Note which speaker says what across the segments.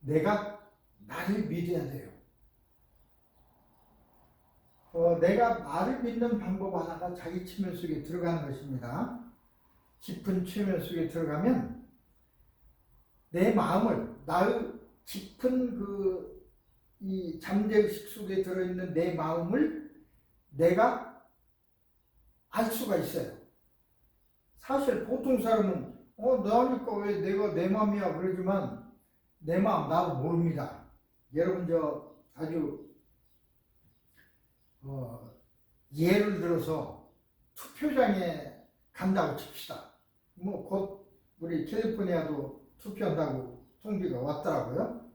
Speaker 1: 내가 나를 믿어야 돼요. 내가 나를 믿는 방법 하나가 자기 체면 속에 들어가는 것입니다. 깊은 체면 속에 들어가면 내 마음을, 나의 깊은 이 잠재의식 속에 들어있는 내 마음을 내가 알 수가 있어요. 사실 보통 사람은 나니까 왜 내가 내 마음이야 그러지만 내 마음 나도 모릅니다. 여러분 아주 예를 들어서 투표장에 간다고 칩시다. 곧 우리 캘리포니아도 투표한다고 통지가 왔더라고요.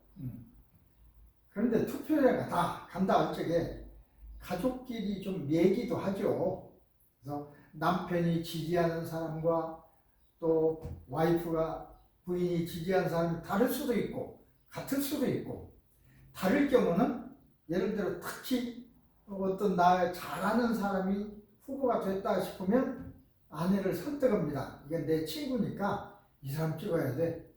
Speaker 1: 그런데 투표장에 다 간다 할 적에 가족끼리 좀 얘기도 하죠. 그래서 남편이 지지하는 사람과 또 와이프가 부인이 지지하는 사람이 다를 수도 있고 같을 수도 있고, 다를 경우는 예를 들어 특히 어떤 나 잘하는 사람이 후보가 됐다 싶으면 아내를 설득합니다. 이게 내 친구니까 이 사람 찍어야 돼.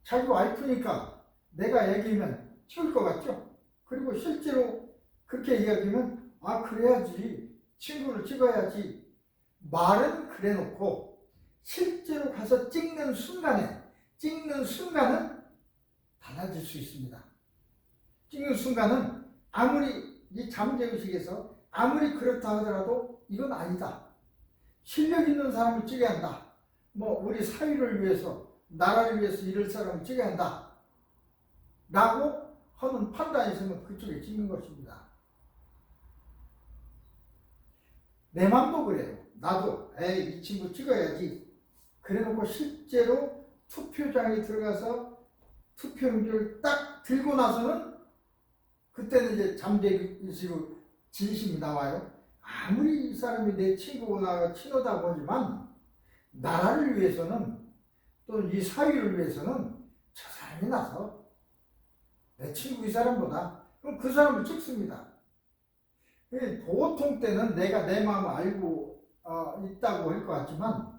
Speaker 1: 자기 와이프니까 내가 얘기하면 찍을 것 같죠? 그리고 실제로 그렇게 이야기하면 그래야지, 친구를 찍어야지. 말은 그래 놓고 실제로 가서 찍는 순간은 달라질 수 있습니다. 찍는 순간은 아무리 이 잠재의식에서 아무리 그렇다 하더라도 이건 아니다. 실력 있는 사람을 찍어야 한다. 우리 사회를 위해서, 나라를 위해서 이럴 사람을 찍어야 한다. 라고 하는 판단이 있으면 그쪽에 찍는 것입니다. 내 맘도 그래요. 나도 이 친구 찍어야지. 그래놓고 실제로 투표장에 들어가서 투표용지를 딱 들고 나서는 그때는 이제 잠재의식으로 진심이 나와요. 아무리 이 사람이 내 친구나 친하다고 하지만 나라를 위해서는, 또 이 사회를 위해서는 저 사람이 나서 내 친구 이 사람보다, 그럼 그 사람을 찍습니다. 보통 때는 내가 내 마음을 알고 있다고 할 것 같지만,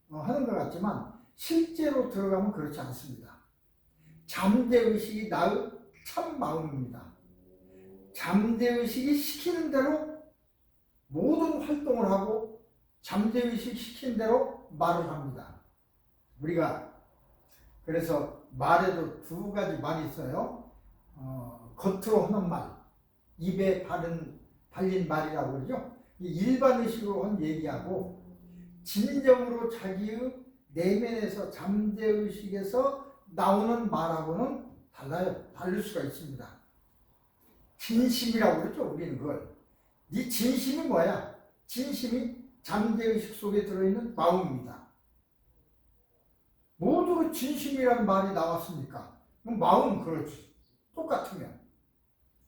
Speaker 1: 하는 것 같지만 실제로 들어가면 그렇지 않습니다. 잠재의식이 나의 참 마음입니다. 잠재의식이 시키는 대로 모든 활동을 하고 잠재의식이 시키는 대로 말을 합니다. 우리가 그래서 말에도 두 가지 말이 있어요. 겉으로 하는 말, 입에 발린 말이라고 그러죠. 일반의식으로 한 얘기하고 진정으로 자기의 내면에서 잠재의식에서 나오는 말하고는 달라요. 다를 수가 있습니다. 진심이라고 그러죠. 우리는 그걸. 네 진심이 뭐야? 진심이 잠재의식 속에 들어있는 마음입니다. 모두 진심이라는 말이 나왔습니까? 그럼 마음은 그렇지. 똑같으면.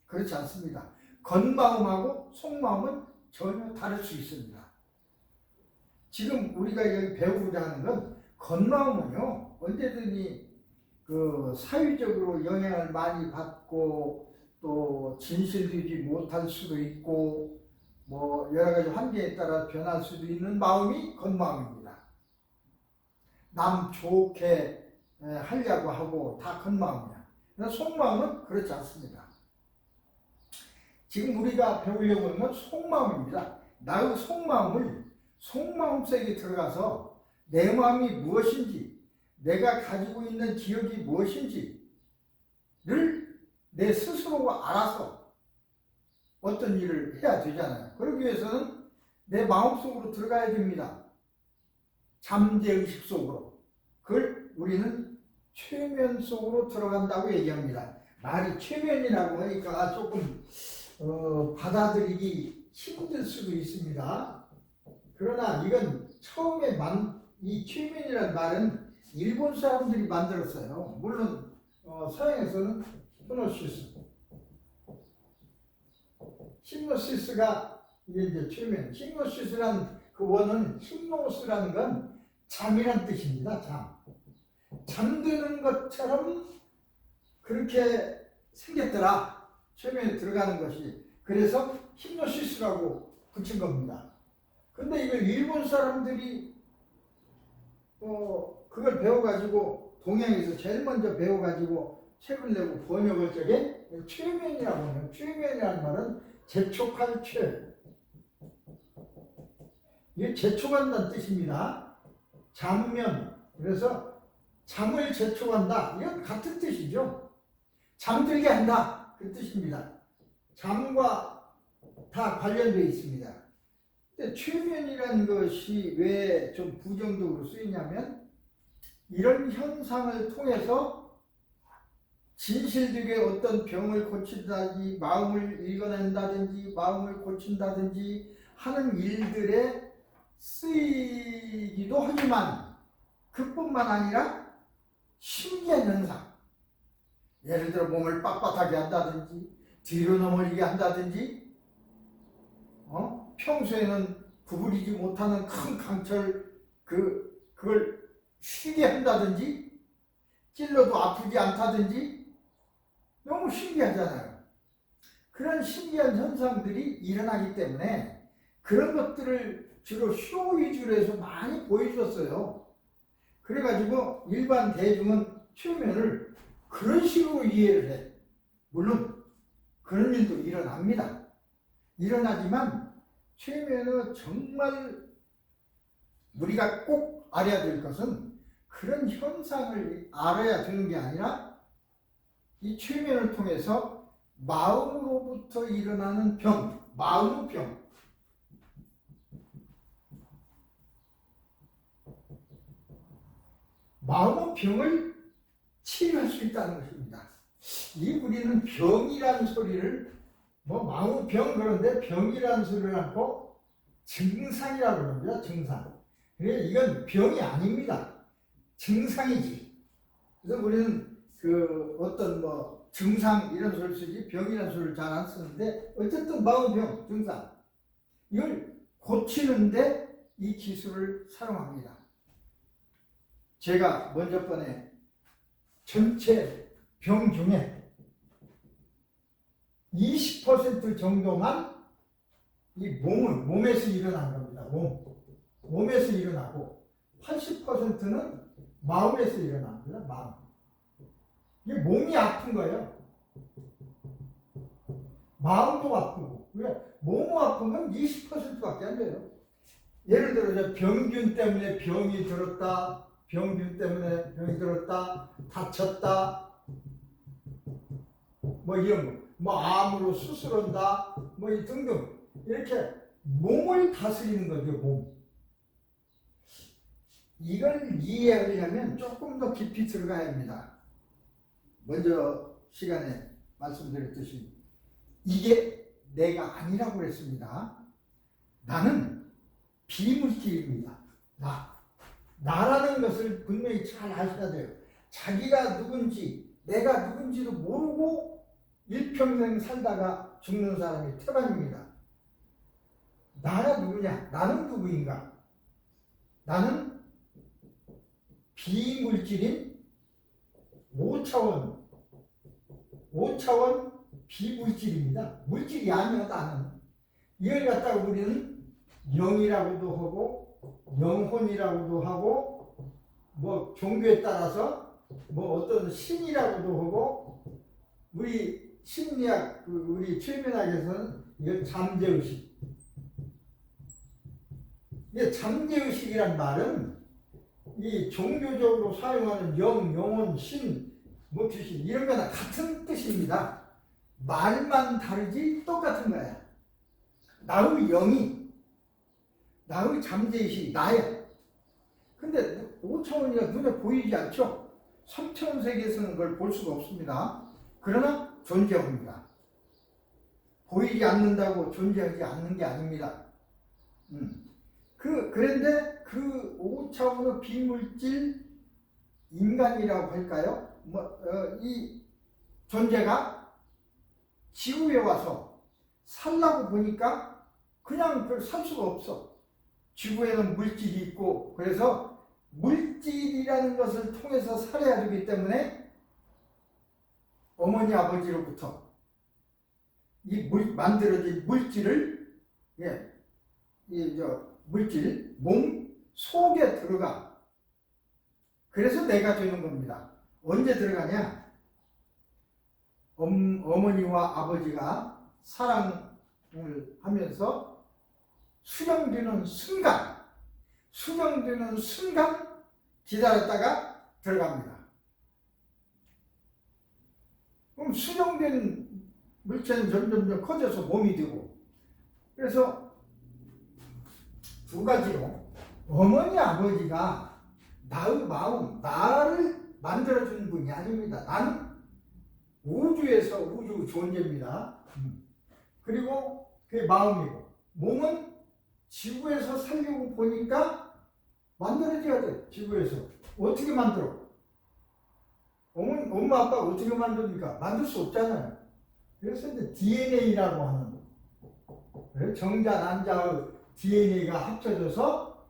Speaker 1: 그렇지 않습니다. 겉마음하고 속마음은 전혀 다를 수 있습니다. 지금 우리가 여기 배우고자 하는 건, 겉마음은요, 언제든지 사회적으로 영향을 많이 받고 또 진실되지 못할 수도 있고 여러 가지 환경에 따라 변할 수도 있는 마음이 겉마음입니다. 남 좋게 하려고 하고 다 겉마음이야. 그러나 속마음은 그렇지 않습니다. 지금 우리가 배우려고 하는 건 속마음입니다. 나의 속마음 속에 들어가서 내 마음이 무엇인지, 내가 가지고 있는 기억이 무엇인지를 내 스스로가 알아서 어떤 일을 해야 되잖아요. 그러기 위해서는 내 마음속으로 들어가야 됩니다. 잠재의식 속으로. 그걸 우리는 최면 속으로 들어간다고 얘기합니다. 말이 최면이라고 하니까 조금 받아들이기 힘들 수도 있습니다. 그러나 이건 처음에 이 최면이라는 말은 일본 사람들이 만들었어요. 물론 서양에서는 히프노시스가 이제 최면. 히프노시스라는 그 원어는, 히프노스라는 건 잠이란 뜻입니다. 잠드는 것처럼 그렇게 생겼더라. 최면에 들어가는 것이. 그래서 히프노시스라고 붙인 겁니다. 근데 이걸 일본 사람들이 그걸 배워가지고 동양에서 제일 먼저 배워가지고 책을 내고 번역을 적에 최면이라고 해요. 최면이라는 말은 재촉할 최. 이게 재촉한다는 뜻입니다. 잠면. 그래서 잠을 재촉한다. 이건 같은 뜻이죠. 잠들게 한다. 그 뜻입니다. 잠과 다 관련되어 있습니다. 근데 최면이라는 것이 왜 좀 부정적으로 쓰이냐면 이런 현상을 통해서 진실되게 어떤 병을 고친다든지 마음을 읽어낸다든지 마음을 고친다든지 하는 일들에 쓰이기도 하지만 그뿐만 아니라 신기한 현상, 예를 들어 몸을 빳빳하게 한다든지 뒤로 넘어지게 한다든지 평소에는 구부리지 못하는 큰 강철 그걸 쉬게 한다든지 찔러도 아프지 않다든지 너무 신기하잖아요. 그런 신기한 현상들이 일어나기 때문에 그런 것들을 주로 쇼 위주로 해서 많이 보여줬어요. 그래가지고 일반 대중은 최면을 그런 식으로 이해를 해. 물론 그런 일도 일어납니다. 일어나지만 최면은 정말 우리가 꼭 알아야 될 것은 그런 현상을 알아야 되는 게 아니라 이 최면을 통해서 마음으로부터 일어나는 병, 마음의 병, 마음의 병을 치료할 수 있다는 것입니다. 우리는 병이라는 소리를 마음의 병 그런데 병이라는 소리를 않고 증상이라고 합니다. 증상. 그래 이건 병이 아닙니다. 증상이지. 그래서 우리는 어떤 증상 이런 소리를 쓰지 병이라는 소리를 잘 안 쓰는데 어쨌든 마음의 병, 증상 이걸 고치는데 이 기술을 사용합니다. 제가 먼저 번에 전체 병 중에 20% 정도만 이 몸에서 일어난 겁니다. 몸에서 일어나고 80%는 마음에서 일어납니다. 마음. 이게 몸이 아픈 거예요. 마음도 아프고. 왜? 몸 아프면 20%밖에 안 돼요. 예를 들어 병균 때문에 병이 들었다. 병균 때문에 병이 들었다. 다쳤다. 이런 거. 암으로 수술한다. 이 등등. 이렇게 몸을 다스리는 거죠. 몸. 이걸 이해하려면 조금 더 깊이 들어가야 합니다. 먼저 시간에 말씀드렸듯이 이게 내가 아니라고 그랬습니다. 나는 비물질입니다. 나라는 것을 분명히 잘 아셔야 돼요. 자기가 누군지 내가 누군지도 모르고 일평생 살다가 죽는 사람이 태반입니다. 나가 누구냐? 나는 누구인가? 나는 비물질인 5차원 비물질입니다. 물질이 아니야 나는. 이걸 갖다가 우리는 영이라고도 하고 영혼이라고도 하고 종교에 따라서 어떤 신이라고도 하고 우리 심리학 우리 최면학에서는 이걸 잠재의식. 잠재의식이란 말은 이 종교적으로 사용하는 영혼, 신, 주신 이런 거나 같은 뜻입니다. 말만 다르지 똑같은 거야. 나의 영이, 나의 잠재의식이 나야. 근데 5차원이가 눈에 보이지 않죠? 3차원 세계에서는 그걸 볼 수가 없습니다. 그러나 존재합니다. 보이지 않는다고 존재하지 않는 게 아닙니다. 그런데 그 5차원의 비물질 인간이라고 할까요? 이 존재가 지구에 와서 살라고 보니까 그냥 그걸 살 수가 없어. 지구에는 물질이 있고 그래서 물질이라는 것을 통해서 살아야 되기 때문에 어머니 아버지로부터 만들어진 물질을 물질 몸 속에 들어가. 그래서 내가 되는 겁니다. 언제 들어가냐? 어머니와 아버지가 사랑을 하면서 수정되는 순간 기다렸다가 들어갑니다. 그럼 수정된 물체는 점점 커져서 몸이 되고, 그래서 두 가지로 어머니 아버지가 나의 마음, 나를 만들어주는 분이 아닙니다. 나는 우주에서 우주 존재입니다. 그리고 그게 마음이고, 몸은 지구에서 살려고 보니까 만들어져야 돼. 지구에서 어떻게 만들어? 엄마 아빠가 어떻게 만듭니까? 만들 수 없잖아요. 그래서 이제 DNA라고 하는, 정자 난자의 DNA가 합쳐져서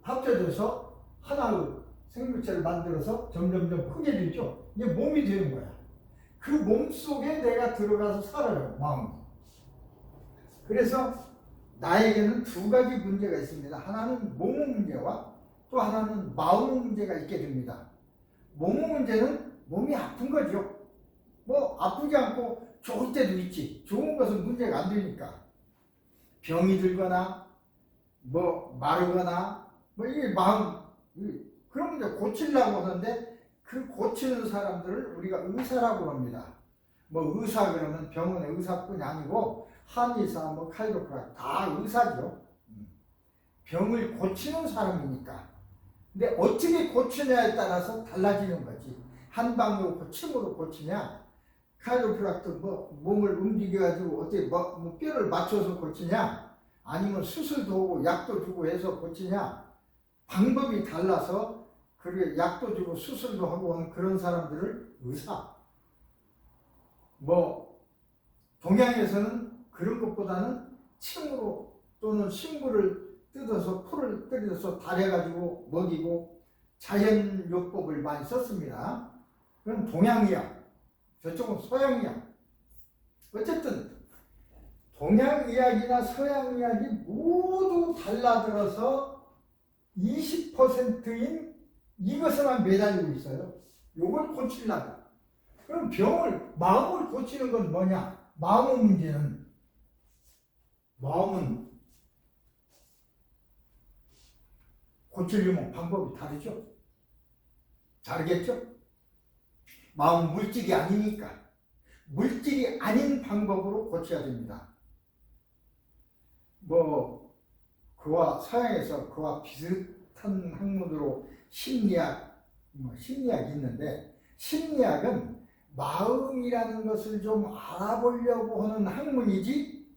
Speaker 1: 합쳐져서 하나의 생물체를 만들어서 점점점 크게 되죠. 이게 몸이 되는 거야. 그 몸 속에 내가 들어가서 살아요, 마음이. 그래서 나에게는 두 가지 문제가 있습니다. 하나는 몸의 문제와 또 하나는 마음의 문제가 있게 됩니다. 몸의 문제는 몸이 아픈 거죠. 뭐 아프지 않고 좋을 때도 있지. 좋은 것은 문제가 안 되니까. 병이 들거나 뭐 마르거나 뭐 이게 마음, 그런 게 고치려고 하는데, 그 고치는 사람들을 우리가 의사라고 합니다. 뭐 의사 그러면 병원의 의사뿐이 아니고 한의사, 뭐 카이로프라 다 의사죠. 병을 고치는 사람이니까. 근데 어떻게 고치냐에 따라서 달라지는 거지. 한방으로 침으로 고치냐, 카이로프락도 뭐 몸을 움직여가지고 어떻게 뭐 뼈를 맞춰서 고치냐, 아니면 수술도 하고 약도 주고 해서 고치냐, 방법이 달라서 그게 약도 주고 수술도 하고 하는 그런 사람들을 의사. 뭐 동양에서는 그런 것보다는 침으로 또는 식물을 뜯어서 풀을 뜯어서 달여가지고 먹이고 자연요법을 많이 썼습니다. 그건 동양의학, 저쪽은 서양의학. 어쨌든 동양의학이나 서양의학이 모두 달라들어서 20%인 이것에만 매달리고 있어요. 요걸 고치려고. 그럼 마음을 고치는 건 뭐냐? 마음의 문제는, 마음은 고치려면 방법이 다르죠? 다르겠죠? 마음은 물질이 아니니까 물질이 아닌 방법으로 고쳐야 됩니다. 뭐 서양에서 그와 비슷한 학문으로 심리학이 있는데, 심리학은 마음이라는 것을 좀 알아보려고 하는 학문이지,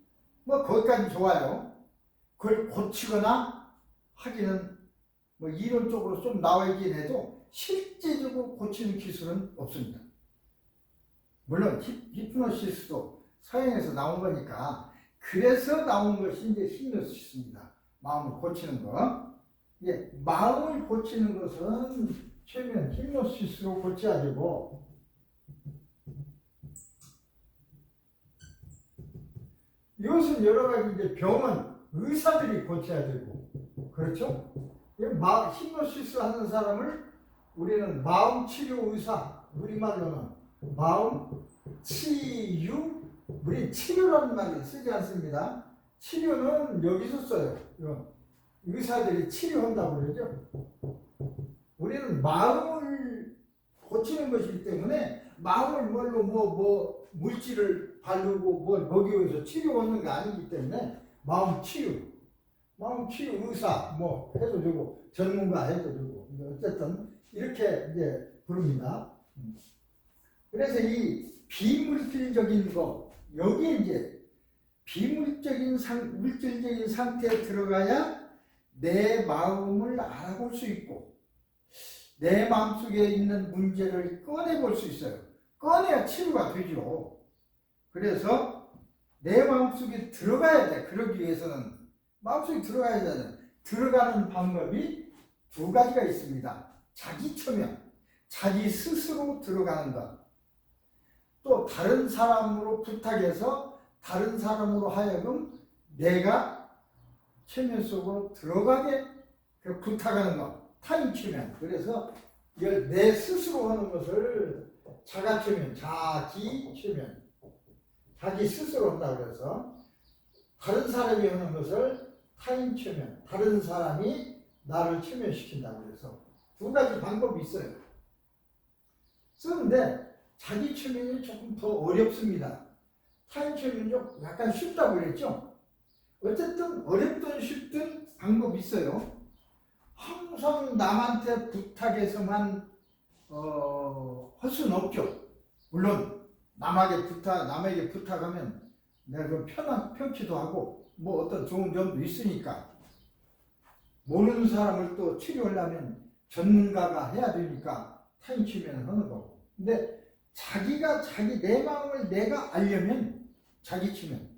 Speaker 1: 뭐 거기까지 좋아요. 그걸 고치거나 하기는 뭐 이론적으로 좀 나와 있긴 해도 실제적으로 고치는 기술은 없습니다. 물론 히프노시스도 서양에서 나온 거니까, 그래서 나온 것이 이제 히프노시스입니다. 마음을 고치는 거. 예, 마음을 고치는 것은 최면 히프노시스로 고쳐야 되고, 이것은 여러 가지 이제 병은 의사들이 고쳐야 되고, 그렇죠? 히프노시스 하는 사람을 우리는 마음 치료 의사, 우리말로는 마음 치유, 우리 치료라는 말을 쓰지 않습니다. 치료는 여기서 써요. 의사들이 치료한다고 그러죠. 우리는 마음을 고치는 것이기 때문에 마음을 뭘로 물질을 바르고 뭘 먹이면서 치료하는 게 아니기 때문에 마음 치유 의사 뭐 해도 되고 전문가 해도 되고, 어쨌든 이렇게 이제 부릅니다. 그래서 이 비물질적인 거, 여기에 이제 물질적인 상태에 들어가야 내 마음을 알아볼 수 있고, 내 마음속에 있는 문제를 꺼내볼 수 있어요. 꺼내야 치유가 되죠. 그래서 내 마음속에 들어가야 돼. 그러기 위해서는 마음속에 들어가야 되는, 들어가는 방법이 두 가지가 있습니다. 자기 초면, 자기 스스로 들어가는 것. 또 다른 사람으로 부탁해서 다른 사람으로 하여금 내가 최면 속으로 들어가게 부탁하는 것. 타인 최면. 그래서 이걸 내 스스로 하는 것을 자가 최면, 자기 최면. 자기 스스로 한다고 그래서 다른 사람이 하는 것을 타인 최면. 다른 사람이 나를 최면시킨다고 그래서 두 가지 방법이 있어요. 쓰는데 자기 최면이 조금 더 어렵습니다. 타인 최면이 약간 쉽다고 그랬죠? 어쨌든 어렵든 쉽든 방법이 있어요. 항상 남한테 부탁해서만 할 수는 없죠. 물론 남에게 부탁하면 내가 좀 편키도 하고 뭐 어떤 좋은 점도 있으니까 모르는 사람을 또 치료하려면 전문가가 해야 되니까 타인 치료는 하는 거고. 근데 자기가 내 마음을 내가 알려면 자기 치면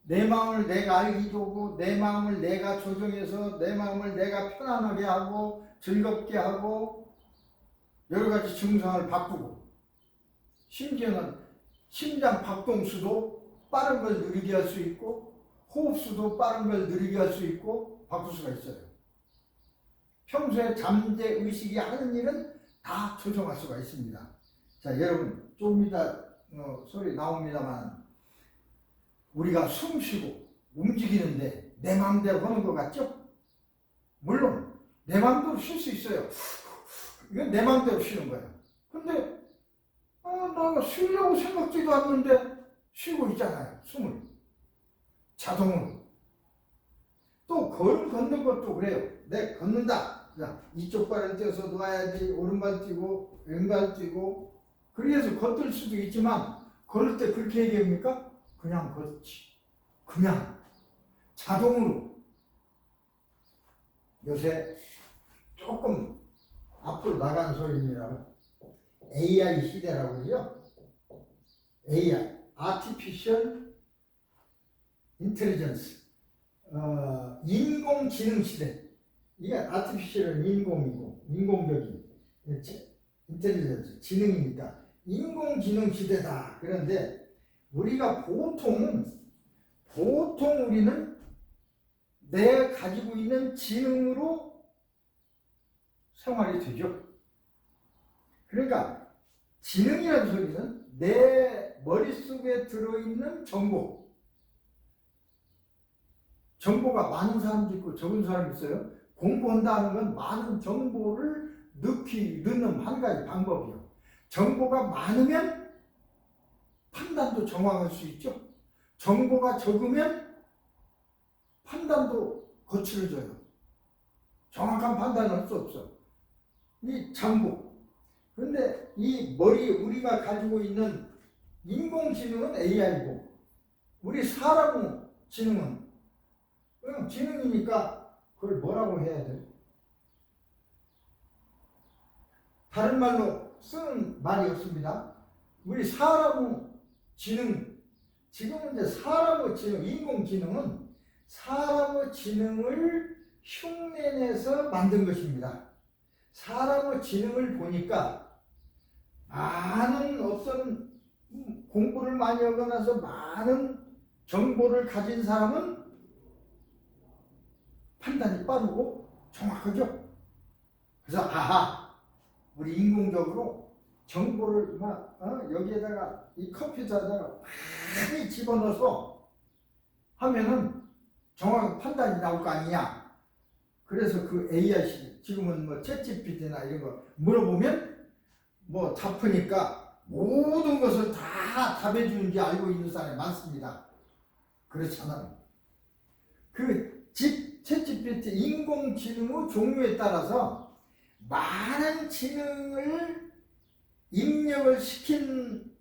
Speaker 1: 내 마음을 내가 알기도 하고 내 마음을 내가 조정해서 내 마음을 내가 편안하게 하고 즐겁게 하고 여러 가지 증상을 바꾸고 심지어는 심장 박동수도 빠른 걸 느리게 할 수 있고 호흡수도 빠른 걸 느리게 할 수 있고 바꿀 수가 있어요. 평소에 잠재의식이 하는 일은 다 조정할 수가 있습니다. 자, 여러분 조금 이따 소리 나옵니다만 우리가 숨 쉬고 움직이는데 내 마음대로 하는 것 같죠? 물론 내 마음대로 쉴 수 있어요. 이건 내 마음대로 쉬는 거예요. 근데 나 쉬려고 생각지도 않는데 쉬고 있잖아요. 숨을 자동으로. 또 걸음 걷는 것도 그래요. 내 걷는다. 자, 이쪽 발을 떼서 놔야지. 오른발 뛰고 왼발 뛰고 그래서 걷을 수도 있지만 걸을 때 그렇게 얘기합니까? 그냥 걷지. 그냥 자동으로. 요새 조금 앞으로 나간 소리입니다. AI 시대라고 그러죠. AI, Artificial Intelligence, 인공지능 시대. 이게 Artificial은 인공이고 인공적인 인텔리전스, 지능이니까 인공지능 시대다. 그런데 우리가 보통 우리는 내가 가지고 있는 지능으로 생활이 되죠. 그러니까 지능이라는 소리는 내 머릿속에 들어있는 정보가 많은 사람도 있고 적은 사람이 있어요. 공부한다는 건 많은 정보를 넣는 한 가지 방법이요. 정보가 많으면 판단도 정확할 수 있죠. 정보가 적으면 판단도 거칠어져요. 정확한 판단을 할 수 없어. 이 장부. 그런데 이 우리가 가지고 있는 인공지능은 AI고 우리 사람 지능은 그냥 지능이니까 그걸 뭐라고 해야 돼? 다른 말로 쓰는 말이 없습니다. 우리 사람의 지능, 지금은 이제 사람의 지능, 인공지능은 사람의 지능을 흉내내서 만든 것입니다. 사람의 지능을 보니까 많은 어떤 공부를 많이 하고 나서 많은 정보를 가진 사람은 판단이 빠르고 정확하죠. 그래서 우리 인공적으로 정보를 여기에다가 이 컴퓨터에다가 많이 집어넣어서 하면은 정확한 판단이 나올 거 아니냐. 그래서 그 AI 지금은 뭐 챗GPT나 이런 거 물어보면 뭐 답하니까 모든 것을 다 답해 주는지 알고 있는 사람이 많습니다. 그렇잖아요. 그 챗GPT 인공지능의 종류에 따라서 많은 지능을 입력을 시키면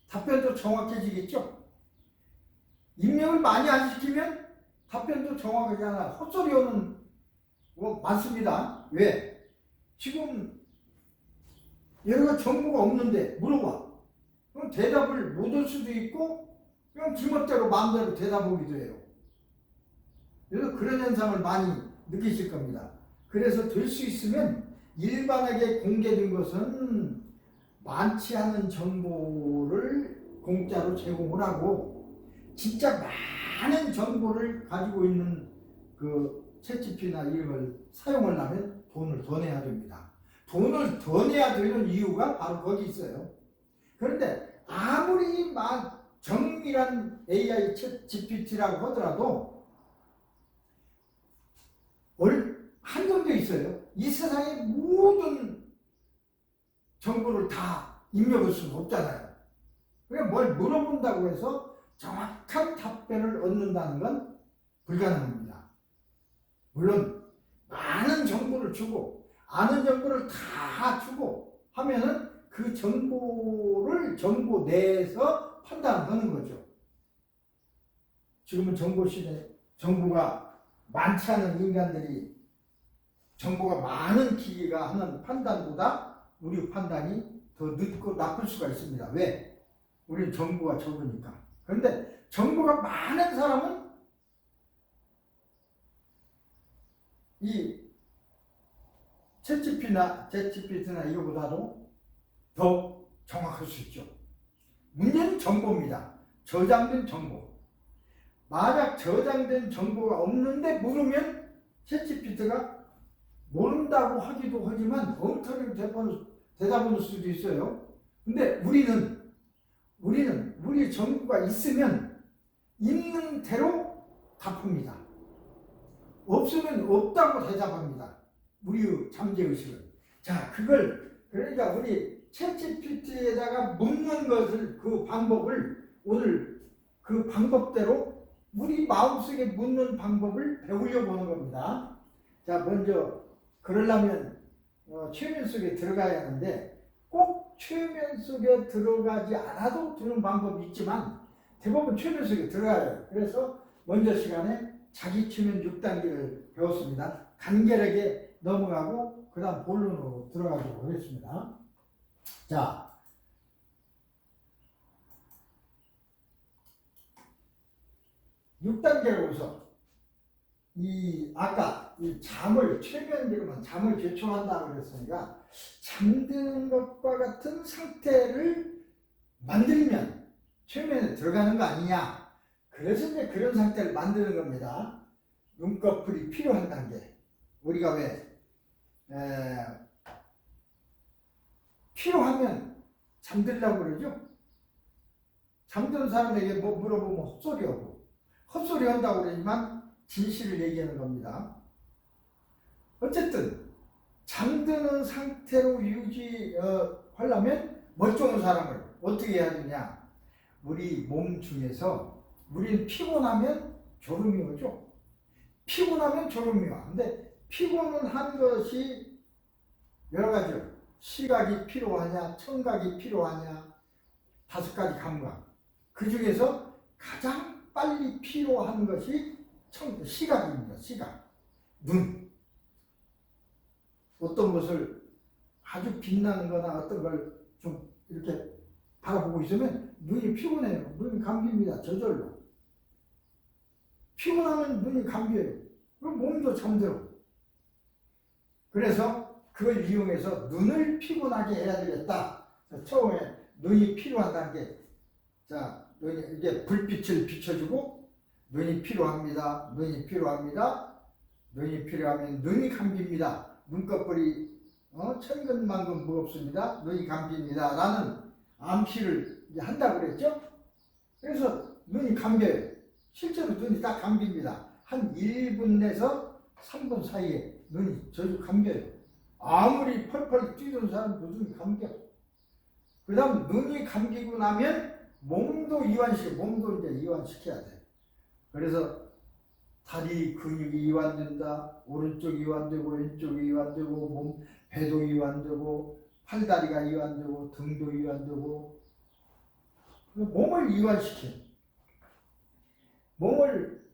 Speaker 1: 답변도 정확해지겠죠. 입력을 많이 안 시키면 답변도 정확하지 않아. 헛소리 오는 거 많습니다. 왜? 지금 여러 가지 정보가 없는데 물어봐. 그럼 대답을 못 할 수도 있고 그냥 지멋대로 마음대로 대답하기도 해요. 그래서 그런 현상을 많이 느끼실 겁니다. 그래서 될 수 있으면 일반에게 공개된 것은 많지 않은 정보를 공짜로 제공을 하고 진짜 많은 정보를 가지고 있는 그 챗GPT나 이런 걸 사용을 하면 돈을 더 내야 됩니다. 돈을 더 내야 되는 이유가 바로 거기 있어요. 그런데 아무리 정밀한 AI 챗GPT라고 하더라도 한정돼 있어요. 이 세상의 모든 정보를 다 입력할 수는 없잖아요. 그러니까 뭘 물어본다고 해서 정확한 답변을 얻는다는 건 불가능합니다. 물론 많은 정보를 주고 아는 정보를 다 주고 하면은 그 정보 내에서 판단하는 거죠. 지금은 정보 시대, 정보가 많지 않은 인간들이 정보가 많은 기계가 하는 판단보다 우리 판단이 더 늦고 나쁠 수가 있습니다. 왜? 우리는 정보가 적으니까. 그런데 정보가 많은 사람은 이 챗GPT나 이거보다도 더 정확할 수 있죠. 문제는 정보입니다. 저장된 정보. 만약 저장된 정보가 없는데 물으면 챗GPT가 모른다고 하기도 하지만 엉터리 대답을 할 수도 있어요. 근데 우리는 우리 정보가 있으면 있는 대로 답합니다. 없으면 없다고 대답합니다. 우리의 잠재의식은. 자, 그러니까 우리 챗GPT에다가 묻는 것을, 그 방법을 오늘 그 방법대로 우리 마음속에 묻는 방법을 배우려고 하는 겁니다. 자, 먼저 그러려면 최면 속에 들어가야 하는데 꼭 최면 속에 들어가지 않아도 되는 방법이 있지만 대부분 최면 속에 들어가요. 그래서 먼저 시간에 자기 최면 6단계를 배웠습니다. 간결하게 넘어가고 그 다음 본론으로 들어가도록 하겠습니다. 자, (6단계로서) 아까 최면되면 잠을 제초한다 그랬으니까 잠드는 것과 같은 상태를 만들면 최면에 들어가는 거 아니냐. 그래서 이제 그런 상태를 만드는 겁니다. 눈꺼풀이 필요한 단계. 우리가 왜 필요하면 잠들려고 그러죠? 잠드는 사람에게 뭐 물어보면 헛소리 한다고 그러지만 진실을 얘기하는 겁니다. 어쨌든 잠드는 상태로 유지하려면 멀쩡한 사람을 어떻게 해야 되냐. 우리 몸 중에서 우리는 피곤하면 졸음이 오죠. 피곤하면 와. 근데 피곤은 한 것이 여러 가지요. 시각이 필요하냐, 청각이 필요하냐, 5가지 감각. 그 중에서 가장 빨리 필요한 것이 시각입니다. 시각. 눈. 어떤 것을 아주 빛나는 거나 어떤 걸 좀 이렇게 바라보고 있으면 눈이 피곤해요. 눈이 감깁니다. 저절로. 피곤하면 눈이 감겨요. 그럼 몸도 잠들어. 그래서 그걸 이용해서 눈을 피곤하게 해야 되겠다. 처음에 눈이 필요한 단계. 자, 눈이 이제 불빛을 비춰주고 눈이 필요합니다. 눈이 필요하면 눈이 감깁니다. 눈꺼풀이 천근만근 무겁습니다. 눈이 감깁니다. 라는 암시를 이제 한다고 그랬죠? 그래서 눈이 감겨요. 실제로 눈이 딱 감깁니다. 한 1분 내서 3분 사이에 눈이 저주 감겨요. 아무리 펄펄 뛰던 사람도 눈이 감겨. 그 다음 눈이 감기고 나면 몸도 이제 이완시켜야 돼. 그래서 다리 근육이 이완된다. 오른쪽이 이완되고 왼쪽이 이완되고 배도 이완되고 팔다리가 이완되고 등도 이완되고 몸을 이완시켜. 몸을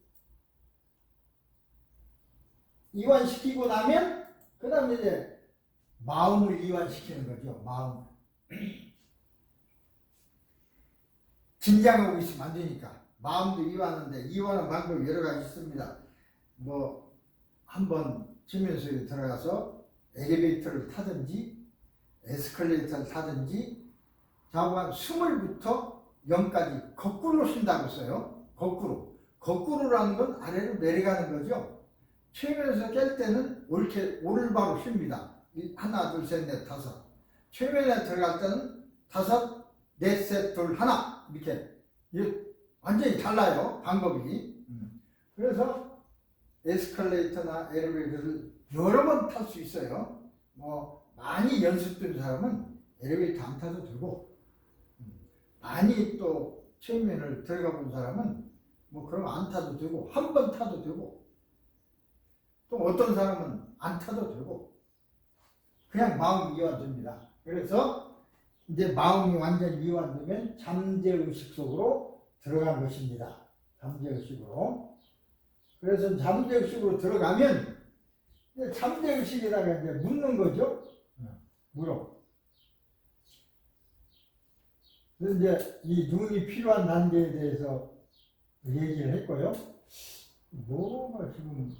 Speaker 1: 이완시키고 나면 그 다음에 이제 마음을 이완시키는 거죠. 마음을. 긴장하고 있으면 안 되니까. 마음도 이완하는데 이완하는 방법이 여러 가지 있습니다. 한번 최면속에 들어가서 엘리베이터를 타든지 에스컬레이터를 타든지 자고한 20부터 0까지 거꾸로 쉰다고 써요. 거꾸로라는 건 아래로 내려가는 거죠. 최면에서 깰 때는 이렇게 올바로 쉽니다. 하나, 둘, 셋, 넷, 다섯. 최면에 들어갈 때는 다섯, 넷, 셋, 둘, 하나. 이렇게. 완전히 달라요. 방법이. 그래서 에스컬레이터나 엘리베이터를 여러 번 탈 수 있어요. 많이 연습된 사람은 엘리베이터 안 타도 되고, 많이 또 최면을 들어가 본 사람은 그런 거 안 타도 되고, 한 번 타도 되고, 또 어떤 사람은 안 타도 되고, 그냥 마음이 이완됩니다. 그래서 이제 마음이 완전히 이완되면 잠재의식 속으로 들어간 것입니다. 잠재의식으로. 그래서 잠재의식으로 들어가면 잠재의식에다가 이제 묻는 거죠. 물어. 그래서 이제 이 눈이 필요한 단계에 대해서 얘기를 했고요. 뭐가 지금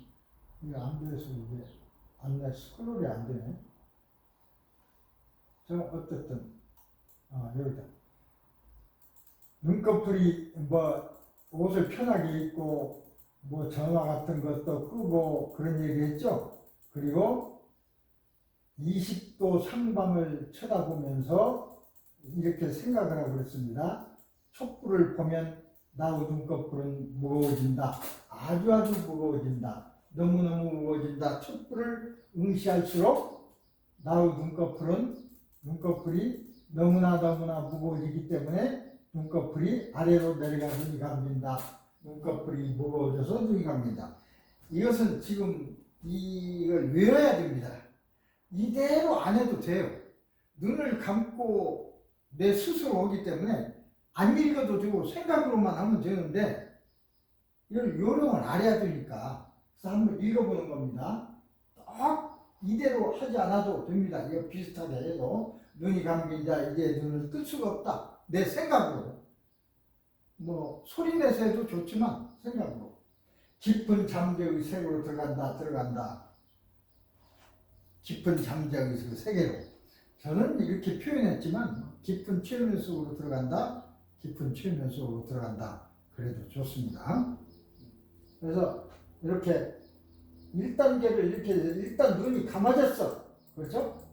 Speaker 1: 이게 안 돼서 이게 스크롤이 안 되네. 저 어쨌든 여기다 눈꺼풀이 옷을 편하게 입고 전화 같은 것도 끄고 그런 얘기 했죠. 그리고 20도 상방을 쳐다보면서 이렇게 생각을 하고 그랬습니다. 촛불을 보면 나의 눈꺼풀은 무거워진다. 아주 무거워진다. 너무너무 무거워진다. 촛불을 응시할수록 나의 눈꺼풀이 너무나 무거워지기 때문에 눈꺼풀이 아래로 내려가서 눈이 감긴다. 눈꺼풀이 무거워져서 눈이 감긴다. 이것은 지금 이걸 외워야 됩니다. 이대로 안 해도 돼요. 눈을 감고 내 스스로 오기 때문에 안 읽어도 되고 생각으로만 하면 되는데 이걸 요령을 알아야 되니까 그래서 한번 읽어보는 겁니다. 딱 이대로 하지 않아도 됩니다. 이거 비슷하게 해도 눈이 감긴다. 이제 눈을 뜰 수가 없다. 내 생각으로. 소리 내서 해도 좋지만 생각으로. 깊은 잠재의 세계로 들어간다. 깊은 잠재의 세계로. 저는 이렇게 표현했지만 깊은 최면 속으로 들어간다. 깊은 최면 속으로 들어간다. 그래도 좋습니다. 그래서 이렇게 1단계를 이렇게 일단 눈이 감아졌어. 그렇죠?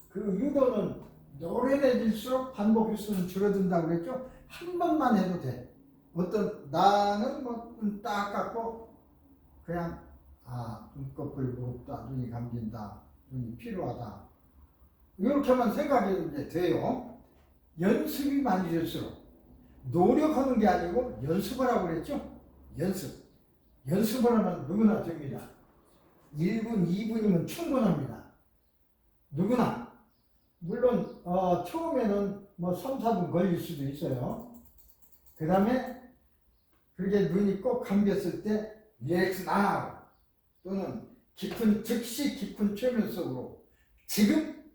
Speaker 1: 그 유도는 노련해질수록 반복 횟수는 줄어든다고 그랬죠? 한 번만 해도 돼. 나는 눈 딱 감고 그냥 눈꺼풀 무겁다. 눈이 감긴다. 눈이 필요하다. 이렇게만 생각해도 이제 돼요. 연습이 많이 될수록 노력하는 게 아니고 연습하라고 그랬죠? 연습을 하면 누구나 됩니다. 1분, 2분이면 충분합니다. 누구나. 물론 처음에는 3, 4분 걸릴 수도 있어요. 그 다음에 그렇게 눈이 꼭 감겼을 때 relax now 또는 즉시 깊은 최면 속으로 지금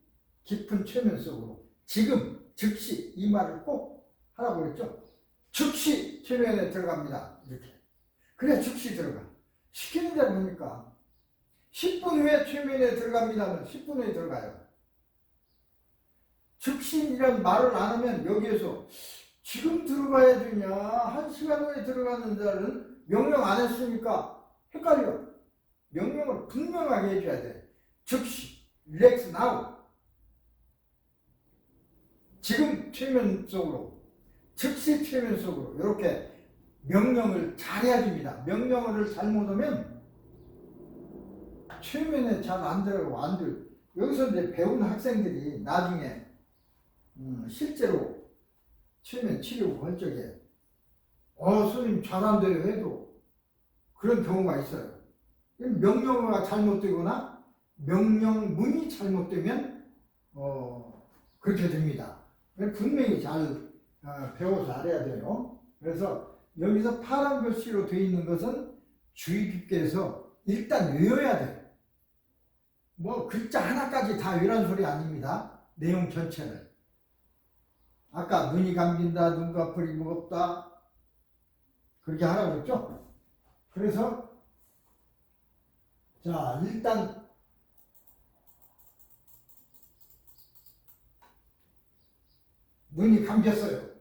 Speaker 1: 깊은 최면 속으로 지금 즉시 이 말을 꼭 하라고 그랬죠. 즉시 최면에 들어갑니다. 이렇게. 그래 즉시 들어가. 시키는 대로 보니까 10분 후에 최면에 들어갑니다면 10분 후에 들어가요. 즉시이란 말을 안 하면 여기에서 지금 들어가야 되냐 1시간 후에 들어가는 자는 명령 안 했으니까 헷갈려. 명령을 분명하게 해줘야 돼. 즉시 relax now 지금 최면 속으로 즉시 최면 속으로 이렇게 명령을 잘해야 됩니다. 명령을 잘못하면 최면에 잘 안 들어가고 안 들. 여기서 이제 배운 학생들이 나중에 실제로 최면 치료 할 적에 선생님 잘한대요 해도 그런 경우가 있어요. 명령어가 잘못되거나 명령문이 잘못되면 그렇게 됩니다. 분명히 잘 배워서 알아야 돼요. 그래서 여기서 파란 글씨로 되어 있는 것은 주의 깊게 해서 일단 외워야 돼요. 글자 하나까지 다 외우란 소리 아닙니다. 내용 전체를. 아까 눈이 감긴다, 눈꺼풀이 무겁다 그렇게 하라고 했죠. 그래서 자 일단 눈이 감겼어요.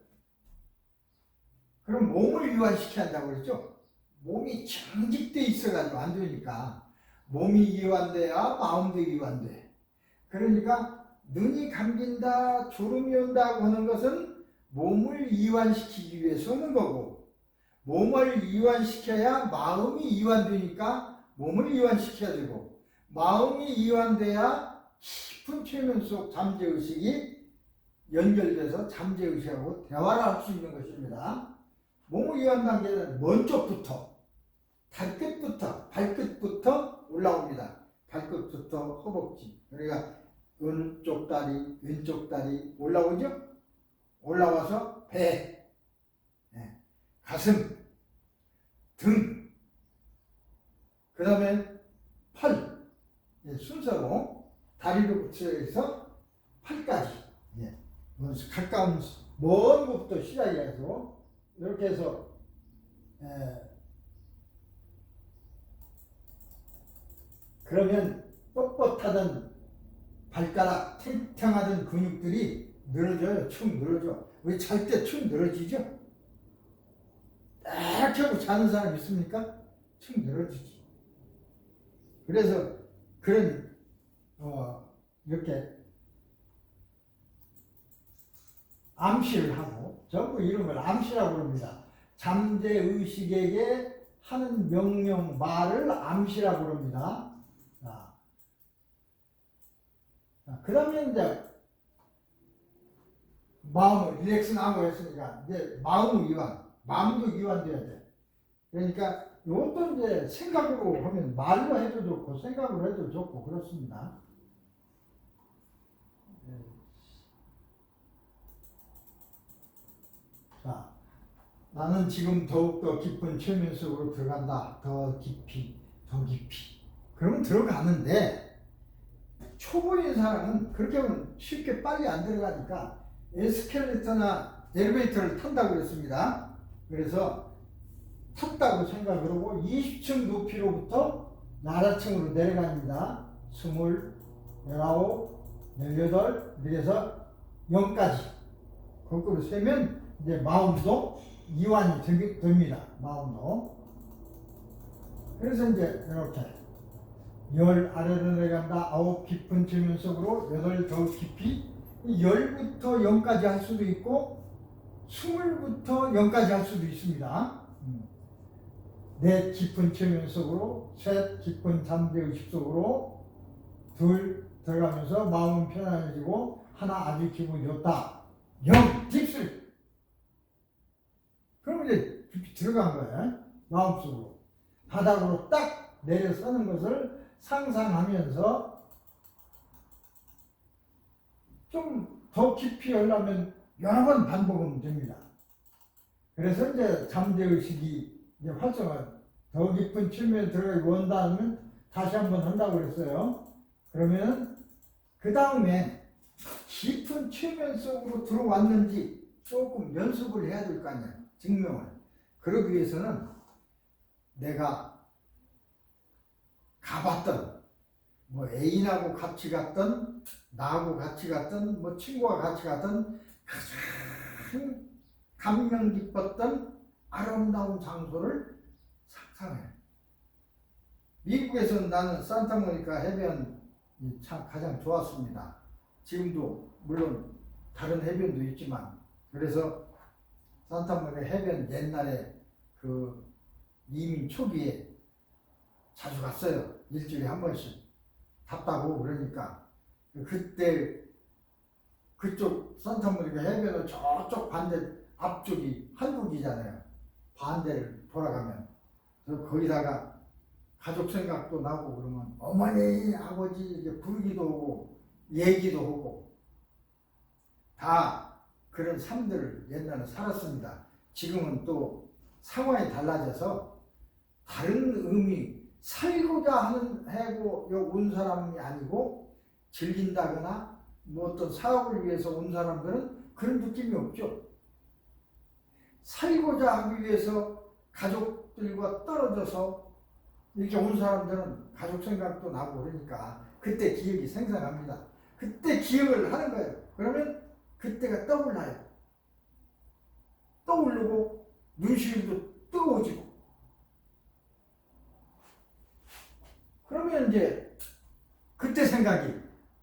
Speaker 1: 그럼 몸을 이완시켜야 한다고 그랬죠. 몸이 경직돼 있어가지고 안 되니까 몸이 이완돼야 마음도 이완돼. 그러니까 눈이 감긴다, 졸음이 온다고 하는 것은 몸을 이완시키기 위해서 하는 거고, 몸을 이완시켜야 마음이 이완되니까 몸을 이완시켜야 되고, 마음이 이완돼야 깊은 최면 속 잠재의식이 연결돼서 잠재의식하고 대화를 할 수 있는 것입니다. 몸을 이완 단계는 먼저부터 발끝부터 올라옵니다. 발끝부터 허벅지, 그러니까 오른쪽 다리, 왼쪽 다리 올라오죠? 올라와서 배, 가슴, 등, 그 다음에 팔, 순서로 다리로 붙여서 팔까지, 가까운 먼 곳부터 시작해서 이렇게 해서 그러면 뻣뻣하던 발가락 탱탱하던 근육들이 늘어져요. 축 늘어져. 우리 잘 때 축 늘어지죠? 딱 하고 자는 사람 있습니까? 축 늘어지지. 그래서 그런 이렇게 암시를 하고, 전부 이런 걸 암시라고 합니다. 잠재의식에게 하는 명령 말을 암시라고 합니다. 그 다음에 이제 마음을 릴렉스하고 했으니까 이제 마음의 이완, 마음도 이완돼야 돼. 그러니까 이것도 이제 생각으로 하면 말로 해도 좋고 생각으로 해도 좋고 그렇습니다. 자, 나는 지금 더욱더 깊은 최면 속으로 들어간다. 더 깊이. 그러면 들어가는데 초보인 사람은 그렇게 하면 쉽게 빨리 안 들어가니까 에스컬레이터나 엘리베이터를 탄다고 그랬습니다. 그래서 탔다고 생각을 하고 20층 높이로부터 나라층으로 내려갑니다. 20, 19, 18, 이렇게 해서 0까지 거꾸로 세면 이제 마음도 이완이 됩니다. 마음도. 그래서 이제 이렇게 10 아래로 내려간다. 9 깊은 최면 속으로, 8 더 깊이, 10부터 0까지 할 수도 있고 20부터 0까지 할 수도 있습니다. 4 깊은 최면 속으로, 3 깊은 잠재의식 속으로, 2 들어가면서 마음은 편안해지고, 1 아주 기분이 좋다. 0 딥슬. 그럼 이제 깊이 들어간 거예요. 마음속으로 바닥으로 딱 내려서는 것을 상상하면서 좀 더 깊이 하려면 여러 번 반복하면 됩니다. 그래서 이제 잠재의식이 이제 활성화, 더 깊은 측면에 들어가기 원다면 다시 한번 한다고 그랬어요. 그러면 그 다음에 깊은 최면 속으로 들어왔는지 조금 연습을 해야 될 거 아니야. 증명을. 그러기 위해서는 내가 가봤던, 뭐 애인하고 같이 갔던, 나하고 같이 갔던, 뭐 친구와 같이 갔던 가장 감명 깊었던 아름다운 장소를 상상해. 미국에서는 나는 산타모니카 해변이 참 가장 좋았습니다. 지금도 물론 다른 해변도 있지만, 그래서 산타모니카 해변 옛날에 그 이민 초기에 자주 갔어요. 일주일에 한 번씩. 답답하고 그러니까. 그때 그쪽 산타모니카 해변은 저쪽 반대 앞쪽이 한국이잖아요. 반대를 돌아가면. 그래서 거기다가 가족 생각도 나고 그러면 어머니, 아버지 이제 부르기도 하고 얘기도 하고 다 그런 삶들을 옛날에 살았습니다. 지금은 또 상황이 달라져서 다른 의미, 살고자 하는 해고 온 사람이 아니고 즐긴다거나 뭐 어떤 사업을 위해서 온 사람들은 그런 느낌이 없죠. 살고자 하기 위해서 가족들과 떨어져서 이렇게 온 사람들은 가족 생각도 나고 그러니까 그때 기억이 생생합니다. 그때 기억을 하는 거예요. 그러면 그때가 떠올라요. 떠오르고 눈시울도 뜨거워지고 그러면 이제 그때 생각이,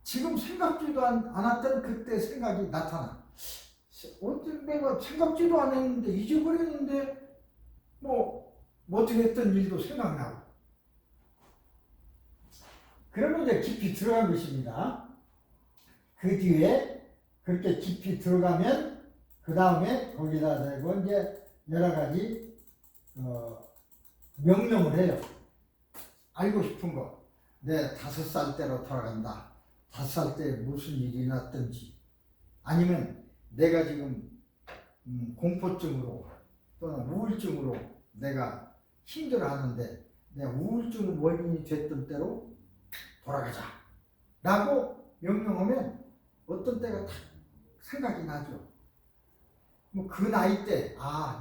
Speaker 1: 지금 생각지도 않았던 그때 생각이 나타나. 어떤 내가 생각지도 안 했는데, 잊어버렸는데, 뭐 어떻게 했던 일도 생각나고. 그러면 이제 깊이 들어간 것입니다. 그 뒤에 그렇게 깊이 들어가면 그 다음에 거기다 대고 이제 여러 가지 명령을 해요. 알고 싶은 거. 내 5살 때로 돌아간다. 5살 때 무슨 일이 났든지, 아니면 내가 지금 공포증으로 또는 우울증으로 내가 힘들어하는데 내 우울증 원인이 됐던 때로 돌아가자 라고 명령하면 어떤 때가 딱 생각이 나죠. 그 나이 때,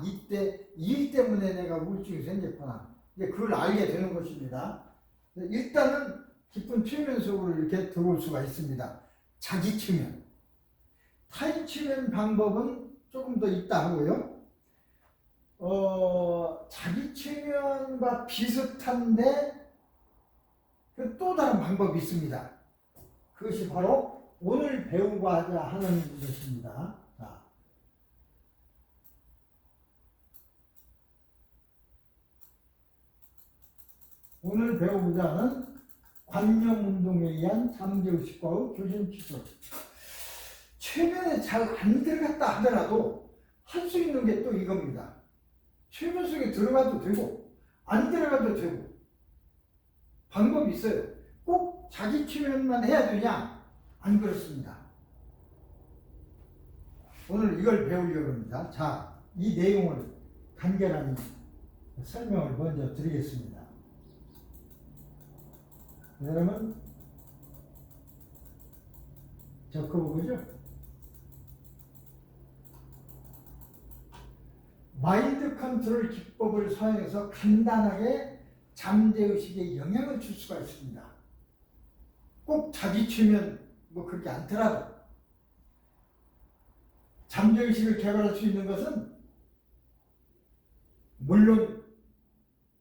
Speaker 1: 이때 이 일 때문에 내가 우울증이 생겼구나, 이제 그걸 알게 되는 것입니다. 일단은 깊은 최면 속으로 이렇게 들어올 수가 있습니다. 자기 최면. 타인 최면 방법은 조금 더 있다 하고요. 자기 최면과 비슷한데 또 다른 방법이 있습니다. 그것이 바로 오늘 배우고자 하는 것입니다. 자, 오늘 배우고자 하는 관념운동에 의한 잠재의식과의 교전 기술. 최면에 잘 안 들어갔다 하더라도 할 수 있는 게 또 이겁니다. 최면 속에 들어가도 되고 안 들어가도 되고 방법이 있어요. 꼭 자기 최면만 해야 되냐? 안 그렇습니다. 오늘 이걸 배우려고 합니다. 자, 이 내용을 간결한 설명을 먼저 드리겠습니다. 여러분 적어보죠. 마인드 컨트롤 기법을 사용해서 간단하게 잠재의식에 영향을 줄 수가 있습니다. 꼭 자기 최면 그렇게 않더라도 잠재의식을 개발할 수 있는 것은 물론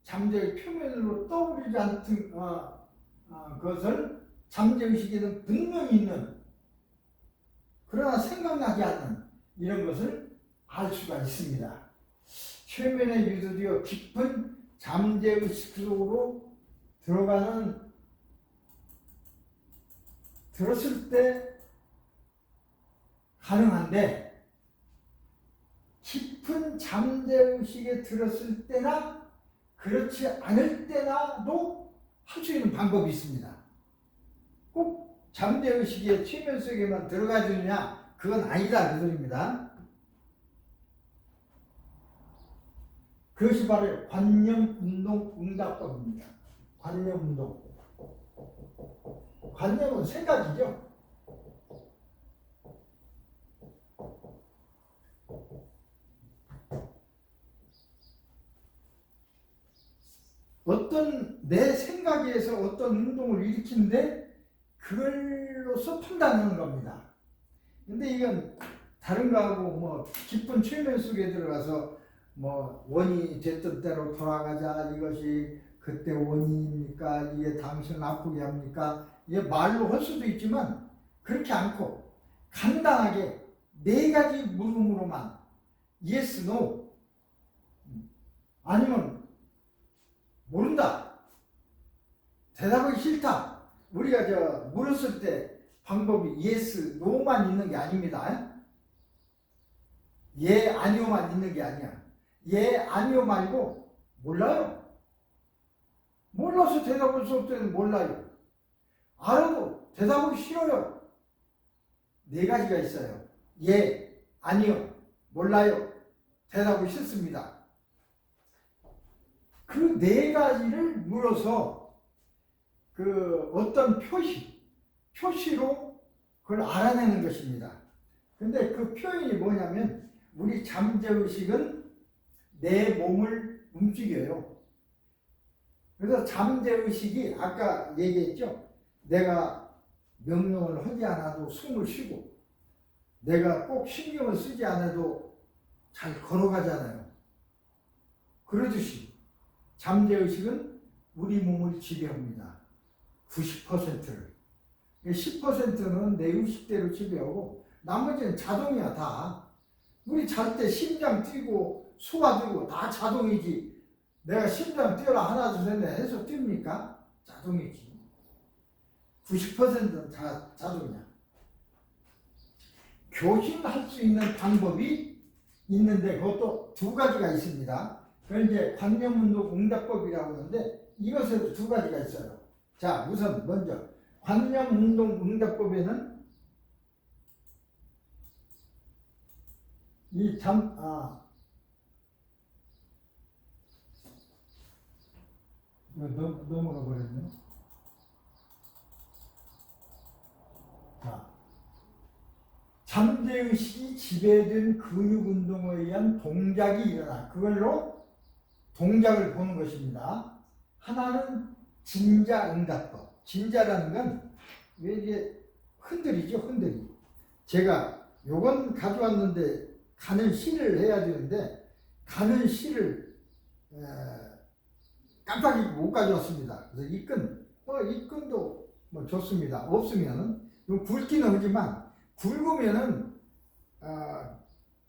Speaker 1: 잠재의 표면으로 떠오르지 않던 것을 잠재의식에는 분명히 있는, 그러나 생각나지 않는 이런 것을 알 수가 있습니다. 최면에 유도되어 깊은 잠재의식 속으로 들었을 때 가능한데, 깊은 잠재의식에 들었을 때나 그렇지 않을 때나도 할 수 있는 방법이 있습니다. 꼭 잠재의식의 최면 속에만 들어가 주느냐? 그건 아니다, 그 소리입니다. 그것이 바로 관념운동 응답법입니다. 관념운동. 관념은 생각이죠. 어떤 내 생각에서 어떤 운동을 일으키는데 그걸로서 판단하는 겁니다. 근데 이건 다른 거하고 깊은 최면 속에 들어가서 원인이 됐던 때로 돌아가자, 이것이 그때 원인입니까? 이게 당신을 아프게 합니까? 이게 말로 할 수도 있지만 그렇게 않고 간단하게 4가지 물음으로만 yes, no, 아니면 모른다, 대답하기 싫다. 우리가 물었을 때 방법이 yes, no만 있는 게 아닙니다. 예, 아니오만 있는 게 아니야. 예, 아니오 말고 몰라요. 몰라서 대답할 수 없을 때는 몰라요. 알아도 대답하기 싫어요. 4가지가 있어요. 예, 아니요, 몰라요, 대답하기 싫습니다. 그 4가지를 물어서 어떤 표시로 그걸 알아내는 것입니다. 근데 그 표현이 뭐냐면, 우리 잠재의식은 내 몸을 움직여요. 그래서 잠재의식이 아까 얘기했죠. 내가 명령을 하지 않아도 숨을 쉬고, 내가 꼭 신경을 쓰지 않아도 잘 걸어가잖아요. 그러듯이 잠재의식은 우리 몸을 지배합니다. 90%를. 10%는 내 의식대로 지배하고 나머지는 자동이야 다. 우리 잘 때 심장 뛰고 소화 뛰고 다 자동이지. 내가 심장 뛰어라 하나 둘 셋 넷 해서 뜁니까? 자동이지. 90%는 다 자동이야. 교신할 수 있는 방법이 있는데 그것도 두 가지가 있습니다. 그걸 이제 관념운동 응답법이라고 하는데 이것에도 두 가지가 있어요. 자, 우선 먼저 관념운동 응답법에는 넘어가 버렸네. 자, 잠재의식이 지배된 근육운동에 의한 동작이 일어나 그걸로 동작을 보는 것입니다. 하나는 진자응답법. 진자라는 건 왜 이게 흔들이죠, 흔들이. 제가 요건 가져왔는데 가는 시를 해야 되는데 가는 시를 깜빡이 못 가져왔습니다. 그래서 이끈도 뭐 좋습니다. 없으면은 굵기는 하지만 굵으면은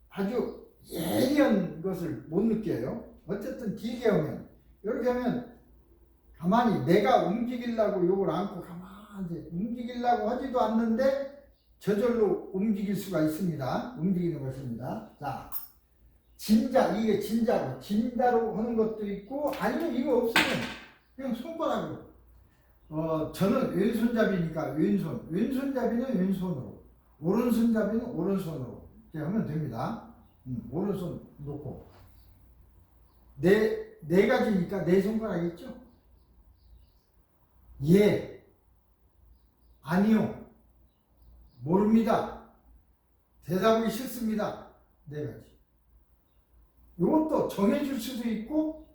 Speaker 1: 아주 예리한 것을 못 느껴요. 어쨌든 길게 하면 이렇게 하면 가만히 내가 움직이려고 요걸 안고 가만히 움직이려고 하지도 않는데 저절로 움직일 수가 있습니다. 움직이는 것입니다. 자, 진자, 이게 진자로 하는 것도 있고 아니면 이거 없으면 그냥 손가락으로. 저는 왼손잡이니까 왼손잡이는 왼손으로, 오른손잡이는 오른손으로 이렇게 하면 됩니다. 오른손 놓고 네 가지니까 네 손가락 있죠? 예, 아니요, 모릅니다, 대답이 싫습니다. 네 가지. 이것도 정해줄 수도 있고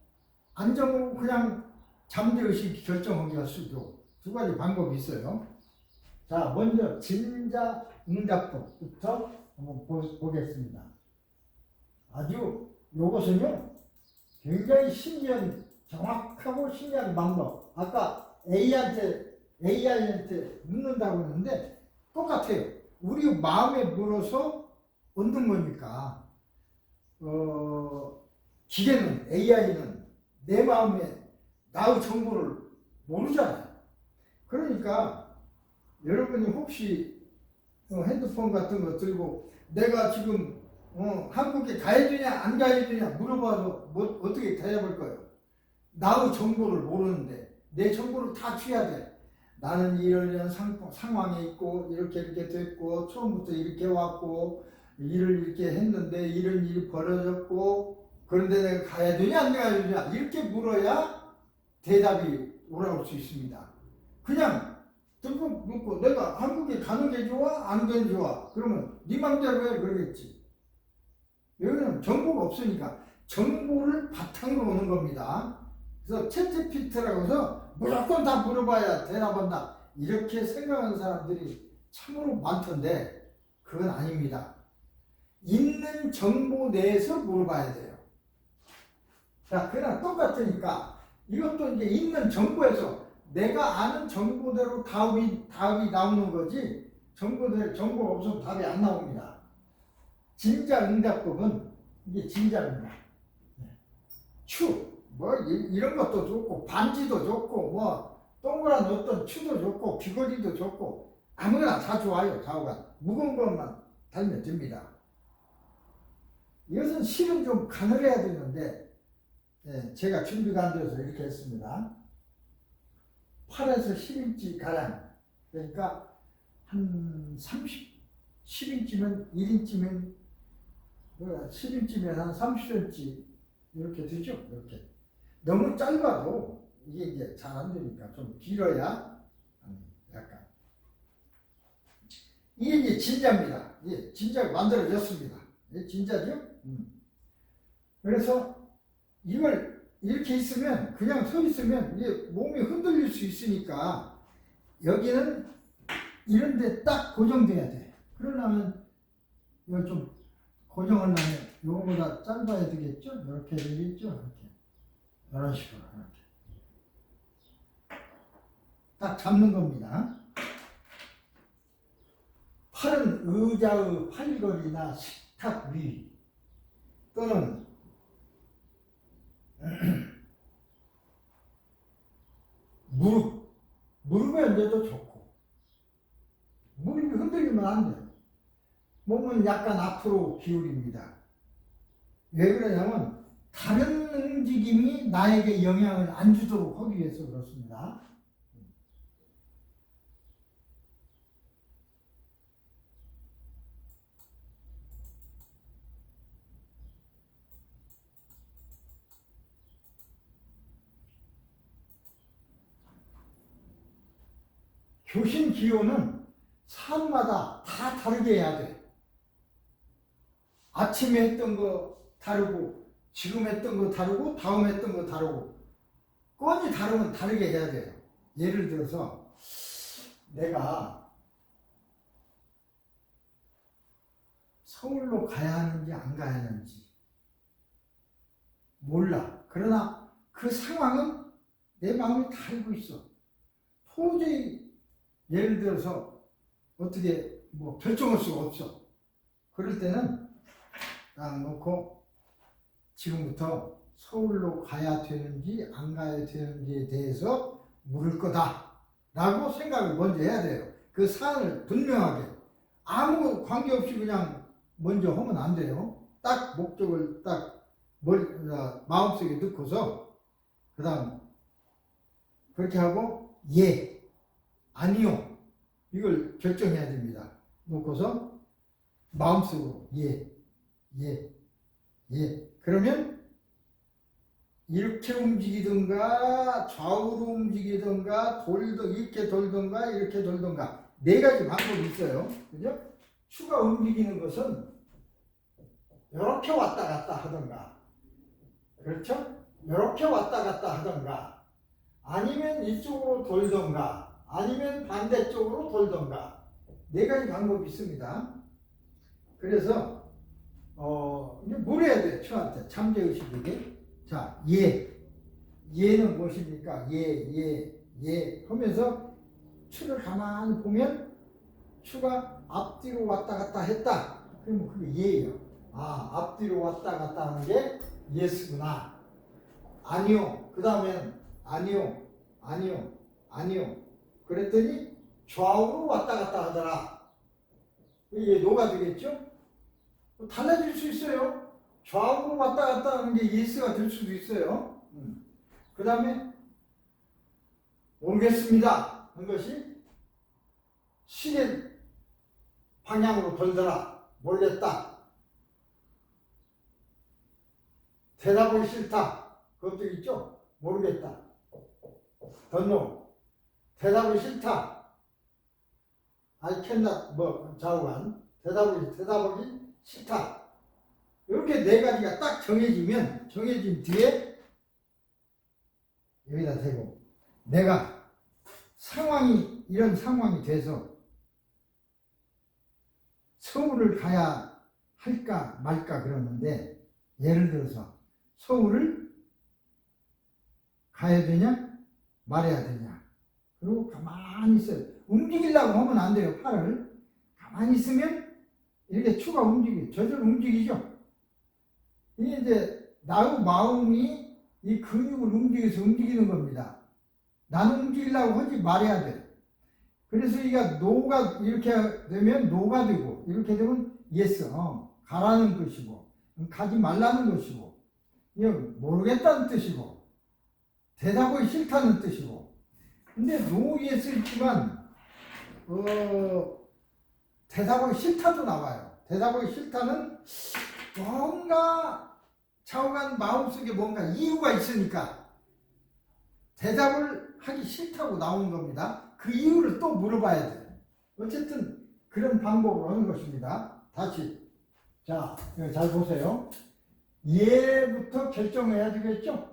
Speaker 1: 안 정하고 그냥 잠재의식 결정하게 할 수도 두 가지 방법이 있어요. 자, 먼저 진자응답법부터 한번 보겠습니다. 아주 요것은요 굉장히 정확하고 신기한 방법. 아까 AI한테 묻는다고 했는데 똑같아요. 우리 마음에 물어서 얻는 거니까 기계는 AI는 내 마음에 나의 정보를 모르잖아요. 그러니까 여러분이 혹시 핸드폰 같은 거 들고 내가 지금 한국에 가야 되냐 안 가야 되냐 물어봐도 어떻게 대답할 거예요? 나의 정보를 모르는데 내 정보를 다 취해야 돼. 나는 이런 상황에 있고 이렇게 됐고 처음부터 이렇게 왔고 일을 이렇게 했는데 이런 일이 벌어졌고 그런데 내가 가야 되냐 안 가야 되냐 이렇게 물어야 대답이 올라올 수 있습니다. 그냥 듣고 묻고 내가 한국에 가는 게 좋아 안 가는 게 좋아 그러면 네 맘대로 해 그러겠지. 여기는 정보가 없으니까 정보를 바탕으로 오는 겁니다. 그래서 챗GPT라고 해서 무조건 다 물어봐야 대답한다 이렇게 생각하는 사람들이 참으로 많던데 그건 아닙니다. 있는 정보 내에서 물어봐야 돼요. 자, 그냥 똑같으니까 이것도 이제 있는 정보에서 내가 아는 정보대로 답이 나오는 거지 정보가 없으면 답이 안 나옵니다. 진자응답법은 이게 진자입니다. 이런 것도 좋고 반지도 좋고 뭐 동그란 어떤 추도 좋고 귀걸이도 좋고 아무나 다 좋아요. 좌우간 무거운 것만 달면 됩니다. 이것은 실은 좀 가늘해야 되는데 제가 준비가 안 돼서 이렇게 했습니다. 8에서 10인치 가량 그러니까 한 10인치면 1인치면 10인치면 한 30cm 이렇게 되죠. 이렇게 너무 짧아도 이게 이제 잘 안 되니까 좀 길어야 약간 이게 이제 진자입니다. 예, 진자가 만들어졌습니다. 예, 진자죠. 그래서 이걸 이렇게 있으면 그냥 서 있으면 이게 몸이 흔들릴 수 있으니까 여기는 이런데 딱 고정돼야 돼. 그러려면 이걸 좀 고정하려면 요거보다 짧아야 되겠죠? 이렇게 되겠죠? 이렇게 이런 식으로 이렇게 딱 잡는 겁니다. 팔은 의자의 팔걸이나 식탁 위 또는 무릎에 얹어도 좋고, 무릎이 흔들리면 안 돼요. 몸은 약간 앞으로 기울입니다. 왜 그러냐면 다른 움직임이 나에게 영향을 안 주도록 하기 위해서 그렇습니다. 교신 기호는 사람마다 다 다르게 해야 돼. 아침에 했던 거 다르고, 지금 했던 거 다르고, 다음 했던 거 다르고, 건이 다르면 다르게 해야 돼요. 예를 들어서 내가 서울로 가야 하는지 안 가야 하는지 몰라. 그러나 그 상황은 내 마음이 다 알고 있어. 도저히 예를 들어서 어떻게 결정할 수가 없어. 그럴 때는 딱 놓고 지금부터 서울로 가야 되는지 안 가야 되는지에 대해서 물을 거다 라고 생각을 먼저 해야 돼요. 그 사안을 분명하게 아무 관계없이 그냥 먼저 하면 안 돼요. 딱 목적을 딱 마음속에 넣고서 그 다음 그렇게 하고 예, 아니요 이걸 결정해야 됩니다. 놓고서 마음속으로 예, 그러면 이렇게 움직이든가 좌우로 움직이든가 이렇게 돌든가 이렇게 돌든가 네 가지 방법이 있어요. 그죠? 추가 움직이는 것은 이렇게 왔다 갔다 하든가, 그렇죠? 이렇게 왔다 갔다 하든가, 아니면 이쪽으로 돌든가, 아니면 반대쪽으로 돌든가 네 가지 방법이 있습니다. 그래서 이제 뭘 해야 돼? 추한테 잠재의식에게. 자, 예는 무엇입니까? 예 하면서 추를 가만히 보면 추가 앞뒤로 왔다 갔다 했다. 그러면 그게 예예요. 아, 앞뒤로 왔다 갔다 하는 게 예스구나. 아니요. 그 다음엔 아니요. 그랬더니 좌우로 왔다 갔다 하더라. 이게 노가 되겠죠? 달라질 수 있어요. 좌우로 왔다 갔다 하는 게 예스가 될 수도 있어요. 그 다음에 오겠습니다 하는 것이 시계 방향으로 돌더라. 몰랬다. 대답하기 싫다. 그것도 있죠. 모르겠다. 던노. 대답하기 싫다. I cannot 좌우간. 대답하기 싫다. 이렇게 네 가지가 딱 정해진 뒤에 여기다 대고 내가 이런 상황이 돼서 서울을 가야 할까 말까 그러는데, 예를 들어서 서울을 가야 되냐 말아야 되냐, 그리고 가만히 있어요. 움직이려고 하면 안 돼요. 팔을 가만히 있으면 이렇게 추가 저절로 움직이죠. 이게 이제 나의 마음이 이 근육을 움직이는 겁니다. 나는 움직이려고 하지 말아야 돼. 그래서 이게 노가 이렇게 되면 노가 되고, 이렇게 되면 예스, 가라는 뜻이고, 가지 말라는 것이고, 모르겠다는 뜻이고, 대답하기 싫다는 뜻이고. 근데 노 예스 있지만 대답하기 싫다도 나와요. 대답하기 싫다는 뭔가 좌우간 마음속에 뭔가 이유가 있으니까 대답을 하기 싫다고 나오는 겁니다. 그 이유를 또 물어봐야 돼요. 어쨌든 그런 방법으로 하는 것입니다. 다시 자, 잘 보세요. 예부터 결정해야 되겠죠?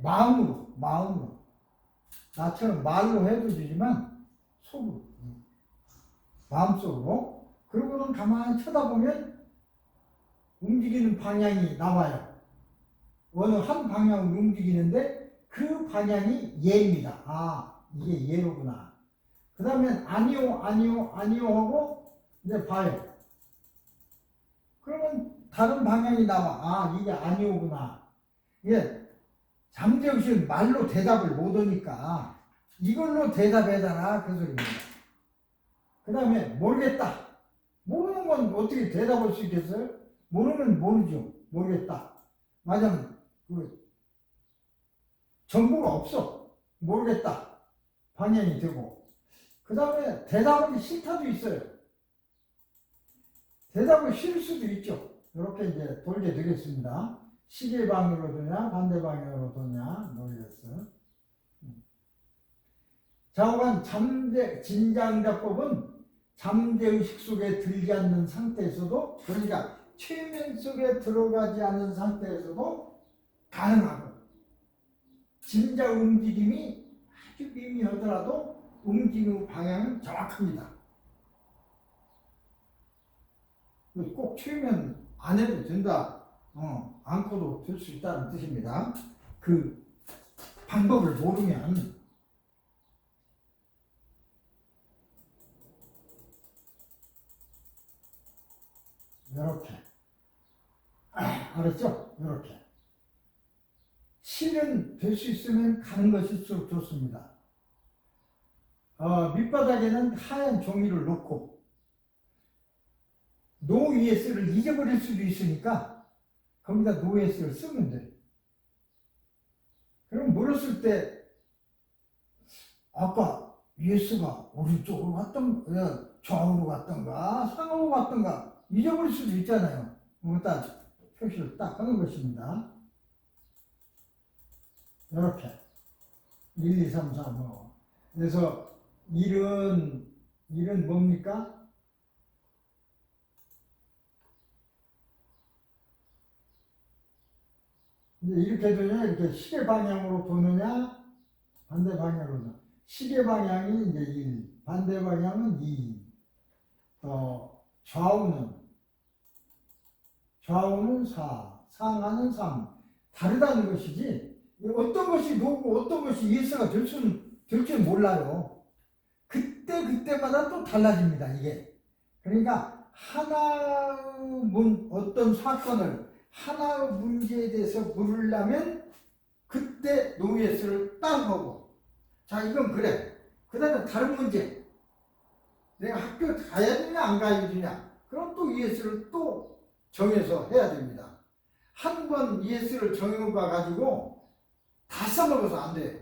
Speaker 1: 마음으로 나처럼 말로 해도 되지만 속으로, 마음속으로. 그러고는 가만히 쳐다보면 움직이는 방향이 나와요. 어느 한 방향으로 움직이는데 그 방향이 예입니다. 아, 이게 예로구나. 그 다음에 아니요, 아니요, 아니요 하고 이제 봐요. 그러면 다른 방향이 나와. 아, 이게 아니오구나. 이게 잠재의식은 말로 대답을 못 하니까 이걸로 대답해달라 그 소리입니다. 그 다음에 모르겠다. 모르는 건 어떻게 대답할 수 있겠어요? 모르면 모르죠. 모르겠다. 맞으면 정보가 없어. 모르겠다. 방향이 되고. 그 다음에 대답하기 싫다도 있어요. 대답을 싫을 수도 있죠. 이렇게 이제 돌게 되겠습니다. 시계 방향으로 도냐, 반대 방향으로 도냐, 모르겠어. 좌우간 진장자법은 잠재의식 속에 들지 않는 상태에서도, 그러니까 최면 속에 들어가지 않은 상태에서도 가능하고, 진자 움직임이 아주 미미하더라도 움직임 방향은 정확합니다. 꼭 최면 안 해도 된다. 않고도 될 수 있다는 뜻입니다. 그 방법을 모르면 이렇게 알았죠? 이렇게 실은 될 수 있으면 가는 것일수록 좋습니다. 밑바닥에는 하얀 종이를 놓고 노예스를 잊어버릴 수도 있으니까 거기다 노예스를 쓰면 돼. 그럼 물었을 때 아까 예스가 오른쪽으로 갔던가 좌우로 갔던가 상하로 갔던가 잊어버릴 수도 있잖아요. 딱 표시를 딱 하는 것입니다. 이렇게 1, 2, 3, 4 뭐. 그래서 일은 뭡니까? 이렇게 되냐, 이렇게 시계 방향으로 도느냐, 반대 방향으로 도느냐. 시계 방향이 이제 1, 반대 방향은 2. 좌우는 4, 상하는 3. 다르다는 것이지, 어떤 것이 노고 어떤 것이 예스가 될 줄 몰라요. 그때마다 또 달라집니다, 이게. 그러니까 어떤 사건을 하나의 문제에 대해서 물으려면 그때 노예스를 딱 하고, 자, 이건 그래. 그 다음에 다른 문제, 내가 학교 가야 되냐 안 가야 되냐, 그럼 또 예스를 또 정해서 해야 됩니다. 한 번 예스를 정해가 가지고 다 써먹어서 안 돼요.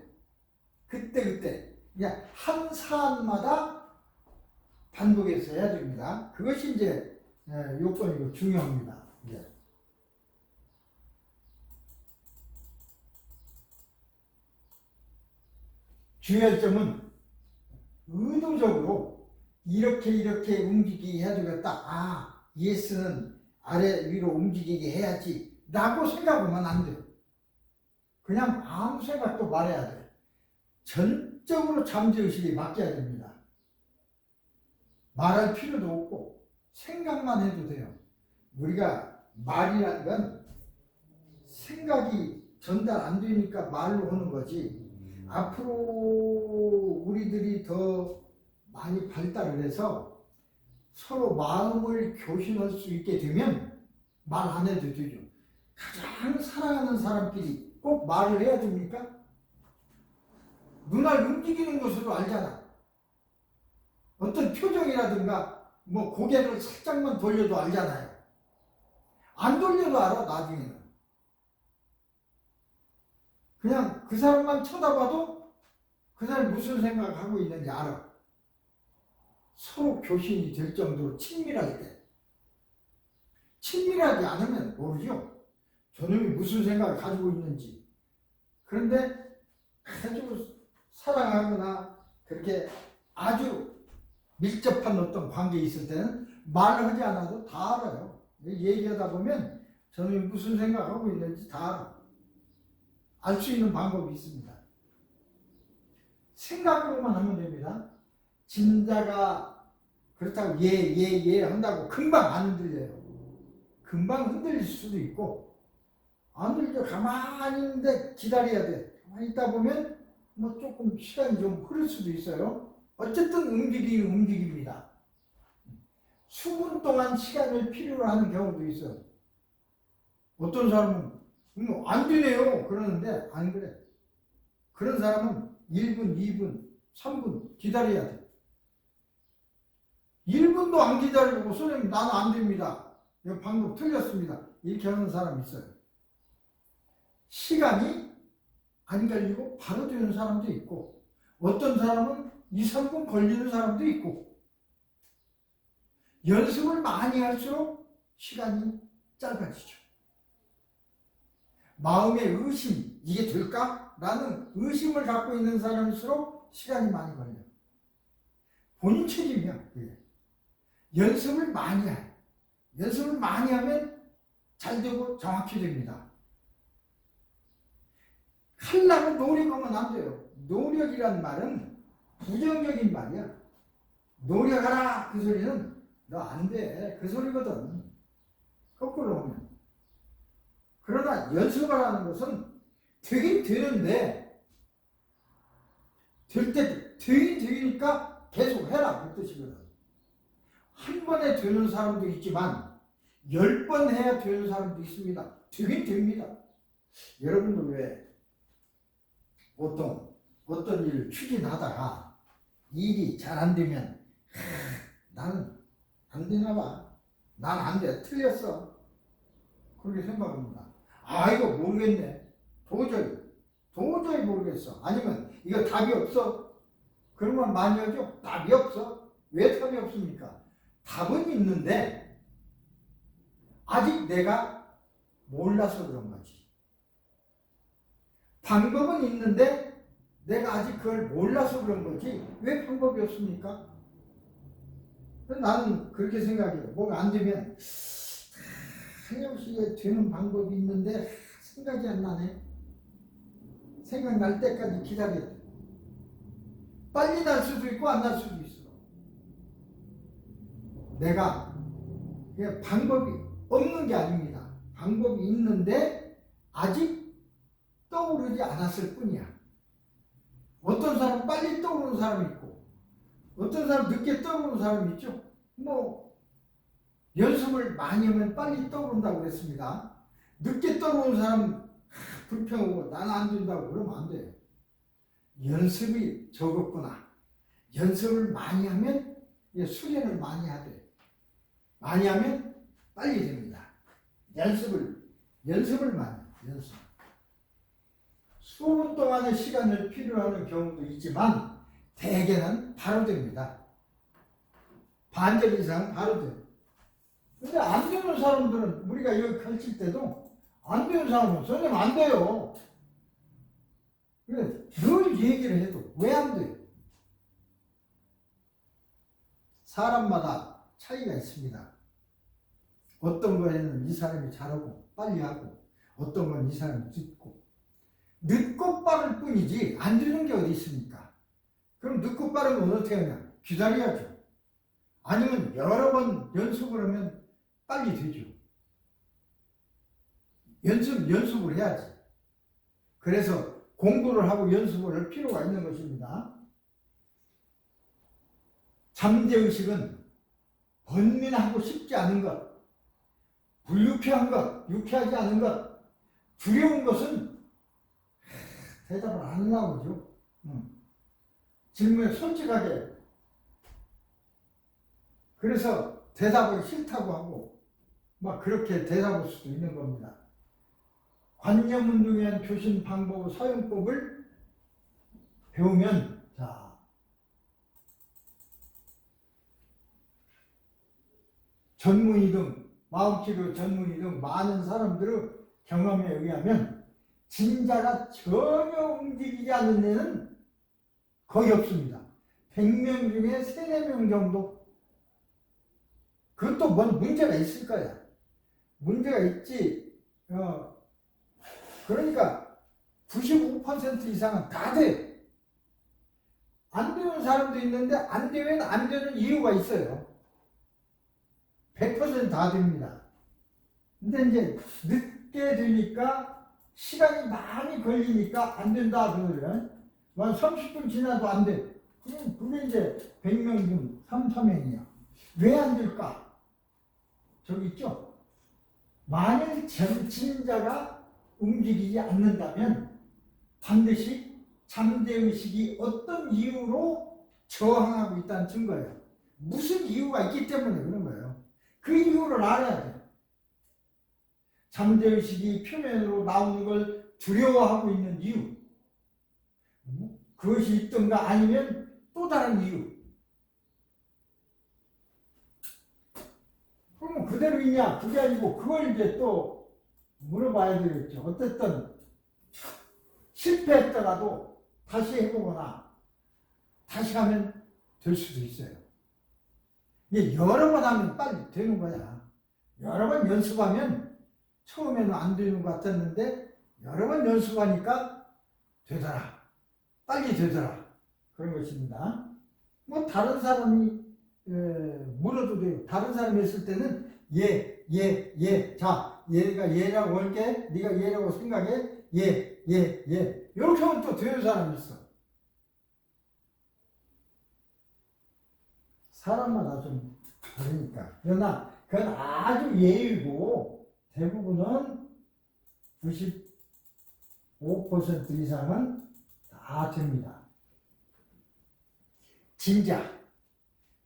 Speaker 1: 그때 그냥 한 사안마다 반복해서 해야 됩니다. 그것이 이제 요건이고 중요합니다. 이제. 주의할 점은 의도적으로 이렇게 움직이게 해야 되겠다. 아, 예스는 아래 위로 움직이게 해야지 라고 생각하면 안 돼요. 그냥 아무 생각도 말해야 돼. 전적으로 잠재의식이 맡겨야 됩니다. 말할 필요도 없고 생각만 해도 돼요. 우리가 말이라는 건 생각이 전달 안 되니까 말로 하는 거지, 앞으로 우리들이 더 많이 발달을 해서 서로 마음을 교신할 수 있게 되면 말 안 해도 되죠. 가장 사랑하는 사람끼리 꼭 말을 해야 됩니까? 눈알 움직이는 것으로 알잖아. 어떤 표정이라든가 뭐 고개를 살짝만 돌려도 알잖아요. 안 돌려도 알아, 나중에는. 그냥 그 사람만 쳐다봐도 그 사람이 무슨 생각을 하고 있는지 알아. 서로 교신이 될 정도로 친밀할 때. 친밀하지 않으면 모르죠. 저놈이 무슨 생각을 가지고 있는지. 그런데 아주 사랑하거나 그렇게 아주 밀접한 어떤 관계에 있을 때는 말을 하지 않아도 다 알아요. 얘기하다 보면 저놈이 무슨 생각하고 있는지 다 알아. 알 수 있는 방법이 있습니다. 생각으로만 하면 됩니다. 진자가 그렇다고 예 한다고 금방 안 흔들려요. 금방 흔들릴 수도 있고, 안 흔들려 가만히 있는데 기다려야 돼. 가만히 있다 보면 뭐 조금 시간이 좀 흐를 수도 있어요. 어쨌든 움직입니다. 수분 동안 시간을 필요로 하는 경우도 있어요. 어떤 사람은 안 되네요 그러는데 안 그래. 그런 사람은 1분, 2분, 3분 기다려야 돼. 1분도 안 기다리고 선생님 나는 안 됩니다. 이 방법 틀렸습니다. 이렇게 하는 사람이 있어요. 시간이 안 걸리고 바로 되는 사람도 있고 어떤 사람은 2, 3분 걸리는 사람도 있고 연습을 많이 할수록 시간이 짧아지죠. 마음의 의심, 이게 될까? 라는 의심을 갖고 있는 사람일수록 시간이 많이 걸려요. 본인 책임이야. 그게. 연습을 많이 해. 연습을 많이 하면 잘 되고 정확히 됩니다. 하려고 노력하면 안 돼요. 노력이란 말은 부정적인 말이야. 노력하라 그 소리는 너 안 돼. 그 소리거든. 거꾸로 보면. 그러나 연습하라는 것은 되긴 되는데 될 때 되긴 되니까 계속 해라 그 뜻이거든. 한 번에 되는 사람도 있지만 10번 해야 되는 사람도 있습니다. 되긴 됩니다. 여러분도 왜 보통 어떤 일을 추진하다가 일이 잘 안 되면 나는 안 되나 봐. 난 안 돼. 틀렸어. 그렇게 생각합니다. 아 이거 모르겠네. 도저히 모르겠어. 아니면 이거 답이 없어. 그러면 많이 하죠. 답이 없어. 왜 답이 없습니까? 답은 있는데 아직 내가 몰라서 그런 거지. 방법은 있는데 내가 아직 그걸 몰라서 그런 거지 왜 방법이 없습니까? 나는 그렇게 생각해요. 뭐가 안 되면 한영씨에 되는 방법이 있는데 생각이 안 나네. 생각날 때까지 기다려야 돼. 빨리 날 수도 있고 안 날 수도 있어. 내가 방법이 없는 게 아닙니다. 방법이 있는데 아직 떠오르지 않았을 뿐이야. 어떤 사람은 빨리 떠오르는 사람이 있고 어떤 사람은 늦게 떠오르는 사람이 있죠. 뭐 연습을 많이 하면 빨리 떠오른다고 그랬습니다. 늦게 떠오르는 사람은 불평하고 나는 안 된다고 그러면 안 돼요. 연습이 적었구나. 연습을 많이 하면 수련을 많이 해야 돼. 많이 하면 빨리 됩니다. 연습을 많이 연습. 수분 동안의 시간을 필요하는 경우도 있지만 대개는 바로 됩니다. 반절 이상 바로 돼요. 근데 안 되는 사람들은 우리가 여기 가르칠 때도 안 되는 사람은 선생님 안 돼요. 그래 늘 얘기를 해도 왜 안 돼요? 사람마다 차이가 있습니다. 어떤 거에는 이 사람이 잘하고 빨리 하고 어떤 건 이 사람이 늦고 빠를 뿐이지 안 되는 게 어디 있습니까? 그럼 늦고 빠르면 어떻게 하냐? 기다려야죠. 아니면 여러 번 연습을 하면 빨리 되죠. 연습을 해야지. 그래서 공부를 하고 연습을 할 필요가 있는 것입니다. 잠재의식은 번민하고 싶지 않은 것, 불유쾌한 것, 유쾌하지 않은 것, 두려운 것은 대답을 안 나오죠. 질문에 솔직하게. 그래서 대답을 싫다고 하고 막 그렇게 대답할 수도 있는 겁니다. 관념운동에 대한 교신 방법, 사용법을 배우면 전문의 등 마음치료 전문의 등 많은 사람들의 경험에 의하면 진자가 전혀 움직이지 않는 애는 거의 없습니다. 100명 중에 3, 4명 정도. 그것도 뭔 문제가 있을 거야. 문제가 있지. 그러니까 95% 이상은 다 돼. 안 되는 사람도 있는데 안 되면 안 되는 이유가 있어요. 100% 다 됩니다. 근데 이제 늦게 되니까 시간이 많이 걸리니까 안 된다 그러면 30분 지나도 안 돼. 그게 이제 100명 중 3, 4명이야. 왜 안 될까? 저기 있죠? 만일 진자가 움직이지 않는다면 반드시 잠재의식이 어떤 이유로 저항하고 있다는 증거예요. 무슨 이유가 있기 때문에 그런 거예요. 그 이유를 알아야 돼요. 잠재의식이 표면으로 나오는 걸 두려워하고 있는 이유, 그것이 있던가 아니면 또 다른 이유. 그러면 그대로 있냐? 그게 아니고 그걸 이제 또 물어봐야 되겠죠. 어쨌든 실패했더라도 다시 해보거나 다시 하면 될 수도 있어요. 이게 여러 번 하면 빨리 되는 거야. 여러 번 연습하면 처음에는 안 되는 것 같았는데 여러 번 연습하니까 되더라. 빨리 되더라. 그런 것입니다. 뭐 다른 사람이 물어도 돼요. 다른 사람이 했을 때는 예. 자, 얘가 얘라고 할게. 네가 얘라고 생각해. 예. 이렇게 하면 또 되는 사람이 있어. 사람마다 좀 다르니까. 그러나 그건 아주 예의고 대부분은 95% 이상은 다 됩니다. 진짜.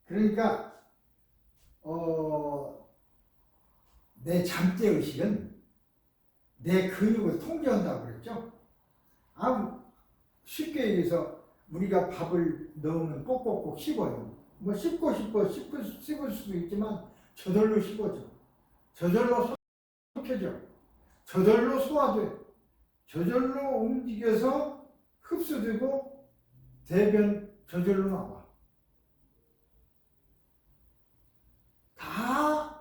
Speaker 1: 그러니까 내 잠재의식은 내 근육을 통제한다고 그랬죠. 쉽게 얘기해서 우리가 밥을 넣으면 꼭꼭꼭 씹어요. 뭐 씹을 수도 있지만 저절로 씹어져. 저절로 섞여져. 저절로 소화돼. 저절로 움직여서 흡수되고 대변 저절로 나와. 다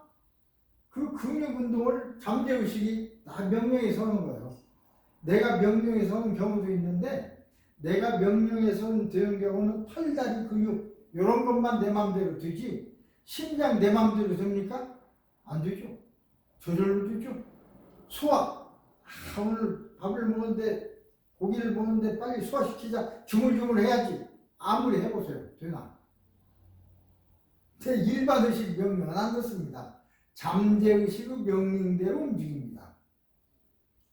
Speaker 1: 그 근육 운동을 잠재의식이 다 명령에 서는 거예요. 내가 명령에 서는 경우도 있는데 내가 명령에 서는 경우는 팔다리 근육 이런 것만 내 마음대로 되지 심장 내 마음대로 됩니까? 안 되죠. 저절로 되죠. 소화. 오늘 밥을 먹는데 고기를 먹는데 빨리 소화시키자. 주물주물 해야지. 아무리 해보세요. 되나? 일반 의식 명령은 안 듣습니다. 잠재의식의 명령대로 움직입니다.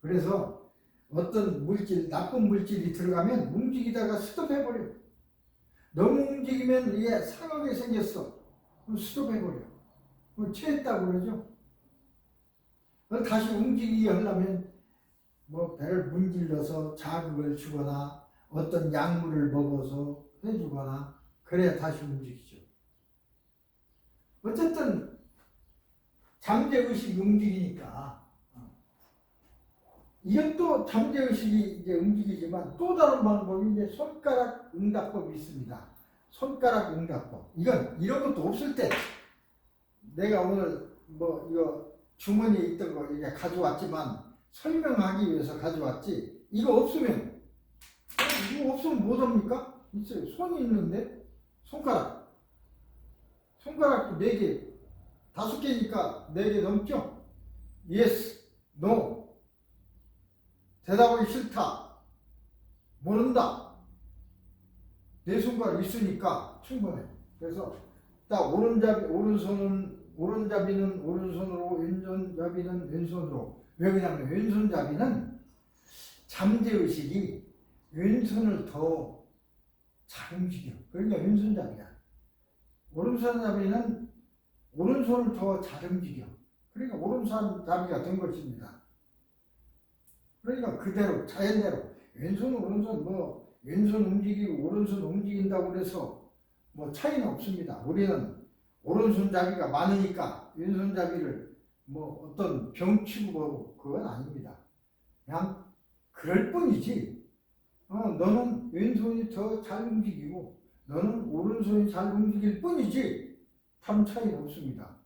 Speaker 1: 그래서 어떤 물질, 나쁜 물질이 들어가면 움직이다가 스톱해버려요. 너무 움직이면 이게 상하게 생겼어. 그럼 스톱해버려요. 그럼 취했다고 그러죠. 다시 움직이게 하려면 뭐 배를 문질러서 자극을 주거나 어떤 약물을 먹어서 해주거나 그래야 다시 움직이죠. 어쨌든 잠재의식이 움직이니까 이건 또 잠재의식이 이제 움직이지만 또 다른 방법이 이제 손가락 응답법이 있습니다. 손가락 응답법. 이건 이런 것도 없을 때 내가 오늘 뭐 이거 주머니에 있던 거 이제 가져왔지만 설명하기 위해서 가져왔지. 이거 없으면 못 합니까? 있어요. 손이 있는데 손가락도 4개 5개니까 4개 넘죠? yes, no. 대답하기 싫다. 모른다. 내 손가락 있으니까 충분해. 그래서 딱 오른손은 오른잡이는 오른손으로 왼손잡이는 왼손으로. 왜 그러냐면 왼손잡이는 잠재의식이 왼손을 더 잘 움직여. 그러니까 왼손잡이야. 오른손잡이는 오른손을 더 잘 움직여. 그러니까 오른손잡이가 된 것입니다. 그러니까 그대로 자연대로 왼손 오른손 왼손 움직이고 오른손 움직인다고 해서 차이는 없습니다. 우리는 오른손잡이가 많으니까 왼손잡이를 어떤 병치고 그건 아닙니다. 그냥 그럴 뿐이지. 너는 왼손이 더 잘 움직이고 너는 오른손이 잘 움직일 뿐이지 참 차이는 없습니다.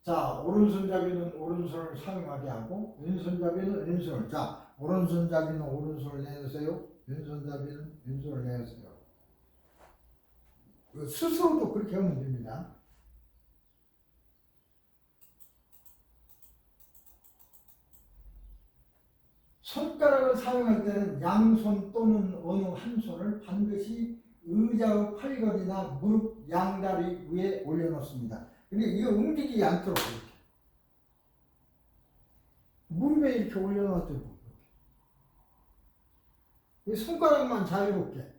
Speaker 1: 자, 오른손잡이는 오른손을 사용하게 하고 왼손잡이는 왼손을. 자, 오른손잡이는 오른손을 내세요. 왼손잡이는 왼손을 내세요. 스스로도 그렇게 하면 됩니다. 손가락을 사용할 때는 양손 또는 어느 한 손을 반드시 의자의 팔걸이나 무릎 양다리 위에 올려놓습니다. 근데 이거 움직이지 않도록 이렇게. 무릎에 이렇게 올려놓도록 이렇게. 손가락만 자유롭게.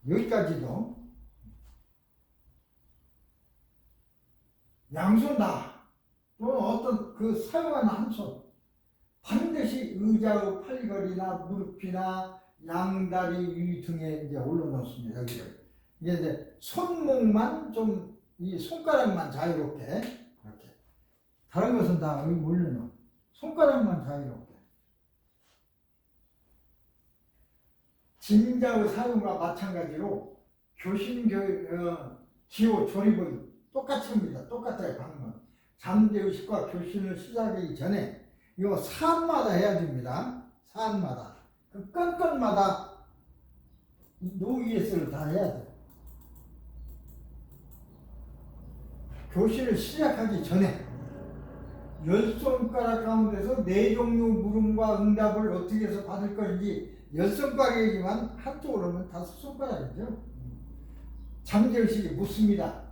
Speaker 1: 여기까지도. 양손 다. 또는 어떤 그 사용하는 한 손. 반드시 의자의 팔걸이나 무릎이나 양다리 위 등에 이제 올려놓습니다. 여기를. 이게 이제 손목만 좀, 이 손가락만 자유롭게, 이렇게. 다른 것은 다 여기 올려놓. 손가락만 자유롭게. 진자의 사용과 마찬가지로 기호 조립은 똑같이 합니다. 똑같아요, 방금. 잠재의식과 교신을 시작하기 전에 이거 사안마다 해야 됩니다. 사안마다. 그 건건마다 노이에스를 다 해야 돼요. 교실을 시작하기 전에 10손가락 가운데서 4종류 물음과 응답을 어떻게 해서 받을 것인지 10손가락이지만 한쪽으로 하면 5손가락이죠. 잠재의식이 묻습니다.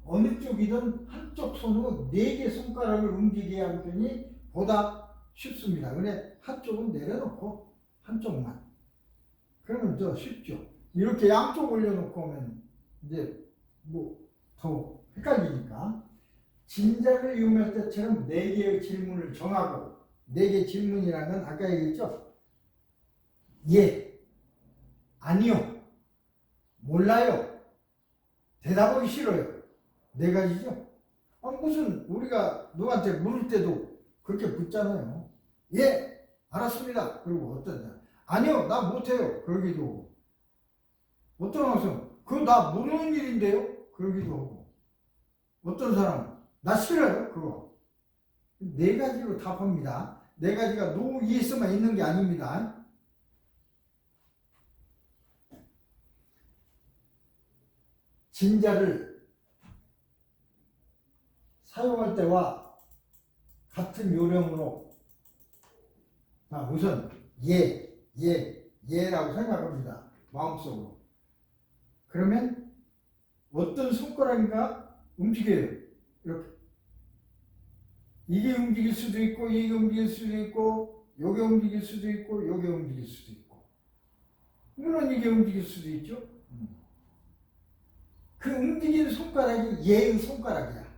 Speaker 1: 어느 쪽이든 한쪽 손으로 4개 손가락을 움직여야 할 편이 보다 쉽습니다. 그래 한쪽은 내려놓고 한쪽만. 그러면 더 쉽죠. 이렇게 양쪽 올려놓고 오면 이제 뭐 더 헷갈리니까. 진작을 이용할 때처럼 4개의 질문을 정하고, 4개 질문이라는 건 아까 얘기했죠. 예, 아니요, 몰라요, 대답하기 싫어요. 4가지죠. 무슨 우리가 누구한테 물을 때도 그렇게 묻잖아요. 예, 알았습니다. 그리고 어떤 사람, 아니요, 나 못해요. 그러기도 하고. 어떤 학생, 그거 나 모르는 일인데요. 그러기도 하고. 어떤 사람은 나 싫어요. 그거. 4가지로 답합니다. 4가지가 노 예스만 있는 게 아닙니다. 진자를 사용할 때와 같은 요령으로 우선 예라고 생각합니다. 마음속으로. 그러면 어떤 손가락인가 움직여요. 이렇게. 이게 움직일 수도 있고, 이게 움직일 수도 있고, 요게 움직일 수도 있고, 요게 움직일 수도 있고. 물론 이게 움직일 수도 있죠. 그 움직이는 손가락이 예의 손가락이야.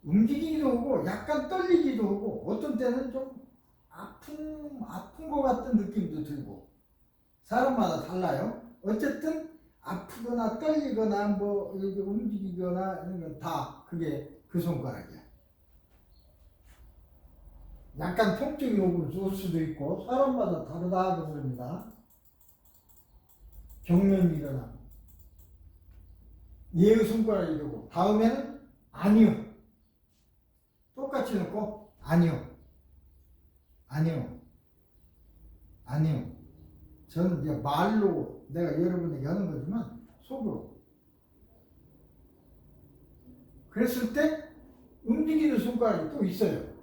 Speaker 1: 움직이기도 하고, 약간 떨리기도 하고, 어떤 때는 좀 아픈 것 같은 느낌도 들고. 사람마다 달라요. 어쨌든 아프거나 떨리거나 뭐 움직이거나 이런 건 다 그게 그 손가락이야. 약간 통증이 올 수도 있고 사람마다 다르다 그 소리입니다. 경련이 일어나고 예의 손가락이 되고 다음에는 아니요. 똑같이 놓고 아니요. 저는 이제 말로 내가 여러분에게 하는 거지만 속으로. 그랬을 때 움직이는 손가락이 또 있어요.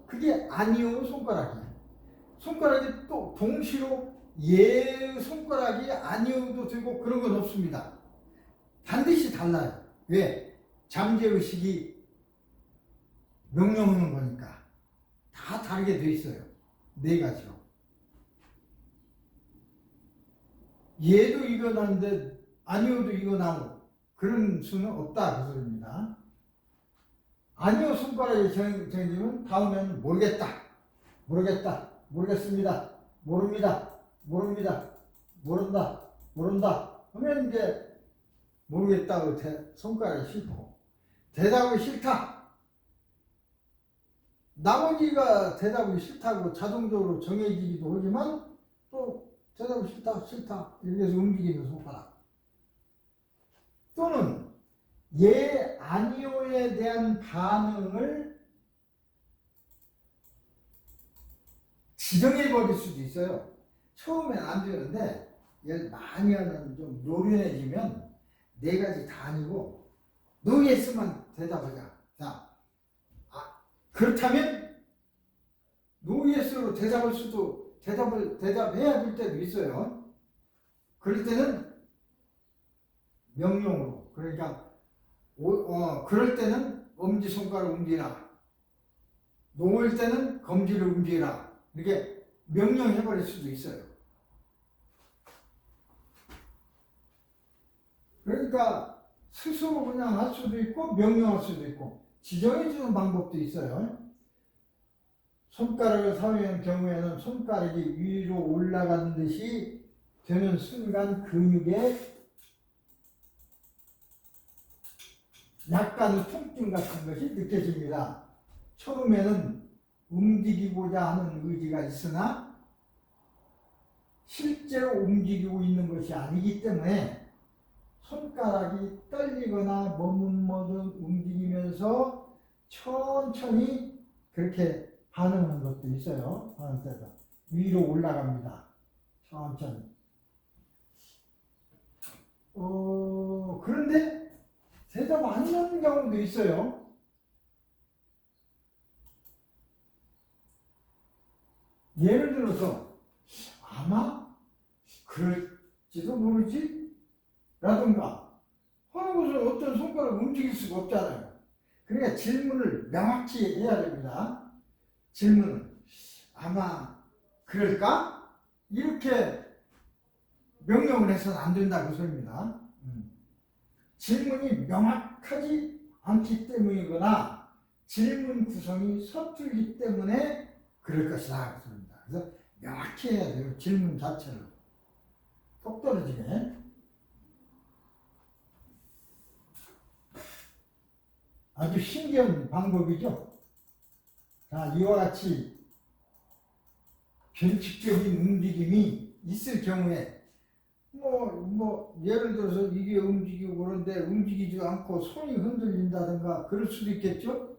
Speaker 1: 그게 아니요 손가락이에요. 손가락이 또 동시로 예 손가락이 아니요도 되고 그런 건 없습니다. 반드시 달라요. 왜? 잠재의식이 명령하는 거니까. 다 다르게 돼 있어요. 4가지로. 얘도 이거 나는데 아니오도 이거 나오고 그런 수는 없다 그 소리입니다. 아니오 손가락이 정해지면 다음에는 모르겠습니다, 모른다 하면 이제 모르겠다고 손가락이 싫고 대답이 싫다. 나머지가 대답이 싫다고 자동적으로 정해지기도 하지만 또 대답이 싫다 이렇게 해서 움직이는 손가락. 또는 예, 아니오에 대한 반응을 지정해 버릴 수도 있어요. 처음엔 안 되는데 얘를 많이 하면 좀 노련해지면 4가지 다 아니고 노예스만 대답하자. 자, 그렇다면 노예스로 대답해야 될 때도 있어요. 그럴 때는 명령으로, 그러니까 그럴 때는 엄지손가락을 움직이라, 놓을 때는 검지를 움직이라, 이렇게 명령해버릴 수도 있어요. 그러니까 스스로 그냥 할 수도 있고 명령할 수도 있고 지정해주는 방법도 있어요. 손가락을 사용하는 경우에는 손가락이 위로 올라가는 듯이 되는 순간 근육에 약간의 통증 같은 것이 느껴집니다. 처음에는 움직이고자 하는 의지가 있으나 실제로 움직이고 있는 것이 아니기 때문에 손가락이 떨리거나 머뭇머뭇 움직이면서 천천히 그렇게 반응하는 것도 있어요. 반응 때도 위로 올라갑니다. 천천히. 그런데 대답 안 하는 경우도 있어요. 예를 들어서 아마 그럴지도 모르지 라든가 하는 것을 어떤 손가락을 움직일 수가 없잖아요. 그러니까 질문을 명확히 해야 됩니다. 질문은 아마 그럴까? 이렇게 명령을 해서는 안 된다고 소리입니다. 질문이 명확하지 않기 때문이거나 질문 구성이 서툴기 때문에 그럴 것이다 그 소리입니다. 그래서 명확히 해야 돼요. 질문 자체를 똑 떨어지게. 아주 신기한 방법이죠. 자, 이와 같이 변칙적인 움직임이 있을 경우에 예를 들어서 이게 움직이고 그런데 움직이지 않고 손이 흔들린다든가 그럴 수도 있겠죠.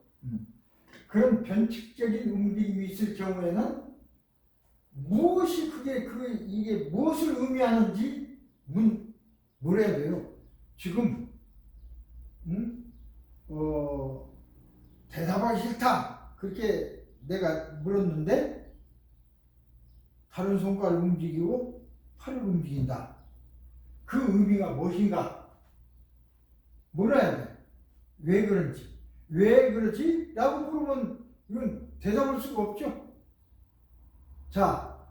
Speaker 1: 그런 변칙적인 움직임이 있을 경우에는 무엇이 이게 무엇을 의미하는지 물어야 돼요. 지금 대답하기 싫다 그렇게 내가 물었는데 다른 손가락을 움직이고 팔을 움직인다. 그 의미가 무엇인가 물어야 돼. 왜 그런지. 왜 그렇지? 라고 물으면 이건 대답할 수가 없죠. 자,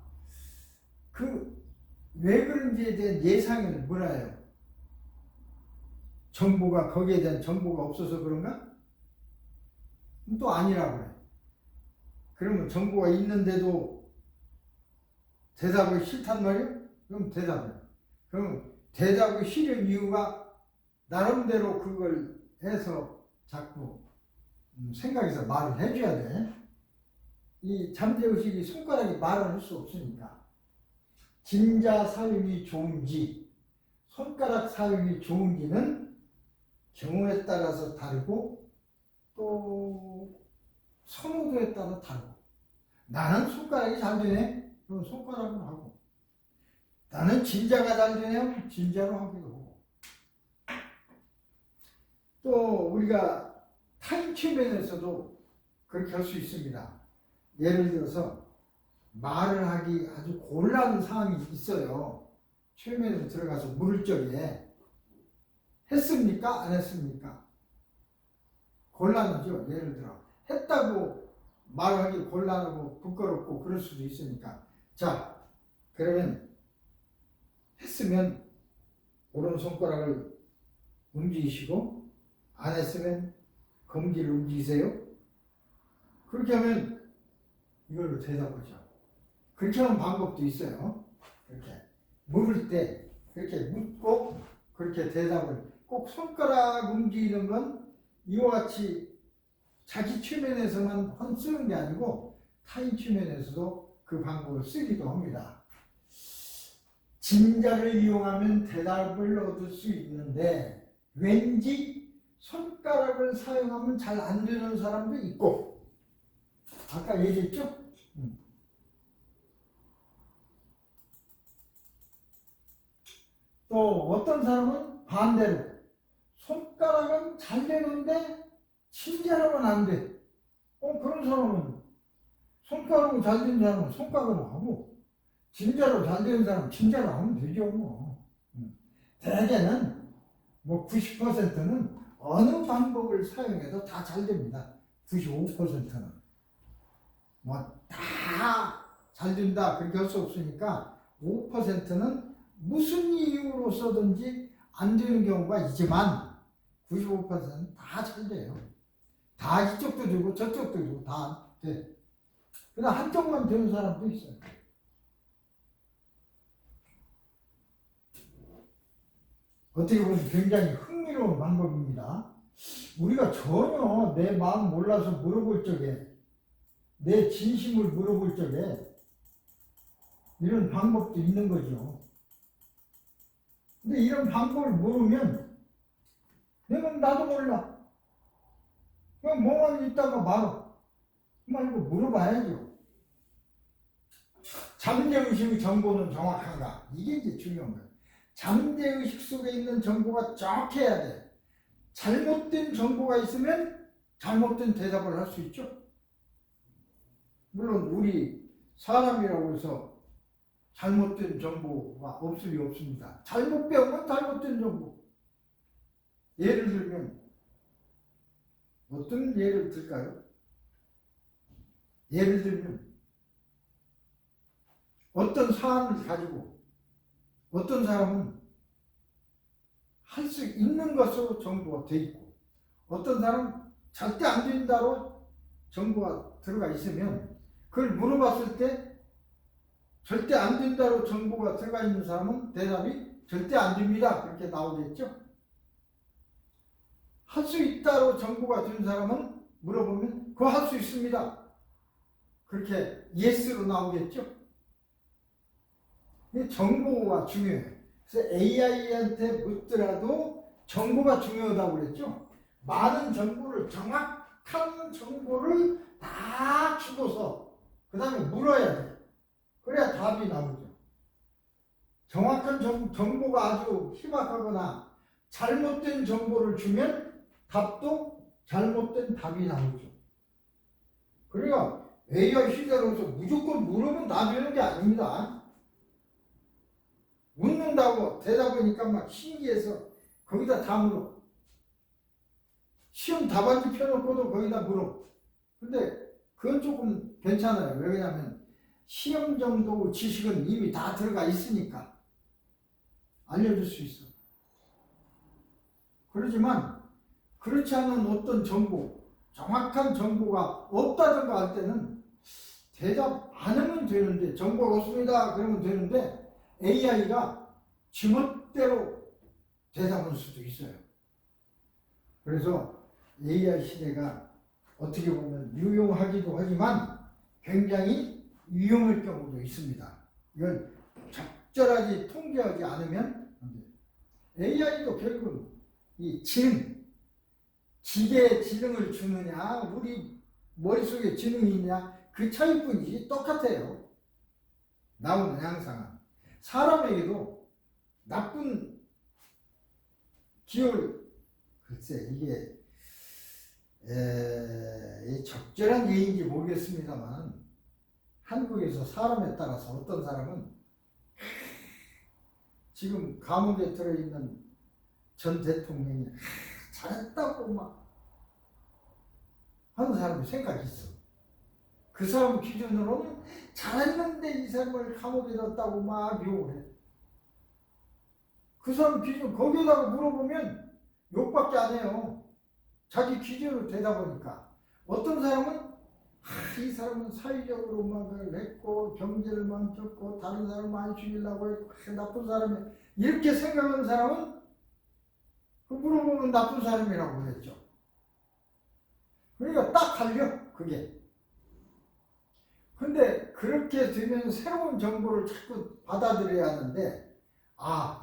Speaker 1: 왜 그런지에 대한 예상을 물어요. 정보가 거기에 대한 정보가 없어서 그런가? 또 아니라고 그래. 그러면 정보가 있는데도 대답이 싫단 말이에요? 그럼 대답해. 그럼 대답이 싫은 이유가 나름대로 그걸 해서 자꾸 생각해서 말을 해줘야 돼. 이 잠재의식이 손가락이 말을 할 수 없으니까. 진자 사용이 좋은지 손가락 사용이 좋은지는 경우에 따라서 다르고 또 선호도에 따라 다르고 나는 손가락이 잘 되네? 그럼 손가락으로 하고 나는 진자가 잘 되네? 진자로 하기도 하고 또 우리가 타인 측면에서도 그렇게 할 수 있습니다. 예를 들어서 말을 하기 아주 곤란한 상황이 있어요. 최면에 들어가서 물을 적에 했습니까? 안 했습니까? 곤란하죠. 예를 들어 했다고 말하기 곤란하고 부끄럽고 그럴 수도 있으니까. 자, 그러면 했으면 오른손가락을 움직이시고 안 했으면 검지를 움직이세요. 그렇게 하면 이걸로 대답하죠. 그렇게 하는 방법도 있어요. 이렇게 물을 때 그렇게 묻고 그렇게 대답을 꼭 손가락 움직이는 건 이와 같이 자기 최면에서만 쓰는 게 아니고 타인 최면에서도 그 방법을 쓰기도 합니다. 진자를 이용하면 대답을 얻을 수 있는데 왠지 손가락을 사용하면 잘 안 되는 사람도 있고 아까 얘기했죠? 또 어떤 사람은 반대로 손가락은 잘 되는데 친절하면 안 돼. 그런 사람은 손가락으로 잘 되는 사람은 손가락으로 하고 진짜로 잘 되는 사람은 진짜로 하면 되죠. 뭐. 대개는 뭐 90%는 어느 방법을 사용해도 다 잘 됩니다. 95%는 뭐 다 잘 된다 그렇게 할 수 없으니까 5%는 무슨 이유로서든지 안 되는 경우가 있지만 95%는 다 잘 돼요. 다 이쪽도 되고 저쪽도 되고 다 돼. 그냥 한쪽만 되는 사람도 있어요. 어떻게 보면 굉장히 흥미로운 방법입니다. 우리가 전혀 내 마음 몰라서 물어볼 적에, 내 진심을 물어볼 적에 이런 방법도 있는 거죠. 근데 이런 방법을 모르면 내가 나도 몰라. 그냥 멍하니 있다가 말아. 말고 물어봐야죠. 잠재의식의 정보는 정확한가? 이게 이제 중요한 거예요. 잠재의식 속에 있는 정보가 정확해야 돼. 잘못된 정보가 있으면 잘못된 대답을 할 수 있죠. 물론 우리 사람이라고 해서 잘못된 정보가 없을 리 없습니다. 잘못 배우면 잘못된 정보. 예를 들면 어떤 예를 들까요? 예를 들면 어떤 사안을 가지고 어떤 사람은 할 수 있는 것으로 정보가 돼 있고 어떤 사람은 절대 안 된다로 정보가 들어가 있으면 그걸 물어봤을 때 절대 안 된다로 정보가 들어가 있는 사람은 대답이 절대 안 됩니다 그렇게 나오겠죠. 할 수 있다로 정보가 된 사람은 물어보면 그거 할 수 있습니다 그렇게 예스로 나오겠죠. 정보가 중요해요. 그래서 AI한테 묻더라도 정보가 중요하다고 그랬죠. 많은 정보를, 정확한 정보를 다 주고서 그 다음에 물어야 돼요. 그래야 답이 나오죠. 정확한 정보가 아주 희박하거나 잘못된 정보를 주면 답도 잘못된 답이 나오죠. 그러니까 AI 시대로서 무조건 물으면 다 되는 게 아닙니다. 묻는다고 대답하니까 막 신기해서 거기다 다 물어. 시험 답안지 펴놓고도 거기다 물어. 근데 그건 조금 괜찮아요. 왜냐하면 시험 정도 지식은 이미 다 들어가 있으니까 알려줄 수 있어. 그렇지만 그렇지 않은 어떤 정보, 정확한 정보가 없다든가 할 때는 대답 안 하면 되는데, 정보가 없습니다 그러면 되는데 AI가 지멋대로 대답할 수도 있어요. 그래서 AI 시대가 어떻게 보면 유용하기도 하지만 굉장히 위험할 경우도 있습니다. 이걸 적절하게 통제하지 않으면 안 돼요. AI도 결국은 이 지능, 기계에 지능을 주느냐 우리 머릿속에 지능이 있냐 그 차이뿐이지 똑같아요. 나오는 양상은. 사람에게도 나쁜 기호를, 글쎄 이게 적절한 예인지 모르겠습니다만 한국에서 사람에 따라서 어떤 사람은 지금 감옥에 들어있는 전 대통령이 잘했다고 막 하는 사람이 생각이 있어. 그 사람 기준으로는 잘했는데 이 사람을 감옥에 넣었다고 막 욕을 해. 그 사람 기준 거기다가 물어보면 욕밖에 안 해요. 자기 기준으로 대답하니까. 어떤 사람은 이 사람은 사회적으로 막을 했고 경제를 망쳤고 다른 사람을 안 죽이려고 했고 나쁜 사람이 이렇게 생각하는 사람은 그 물어보면 나쁜 사람이라고 그랬죠. 그러니까 딱 갈려 그게. 근데 그렇게 되면 새로운 정보를 자꾸 받아들여야 하는데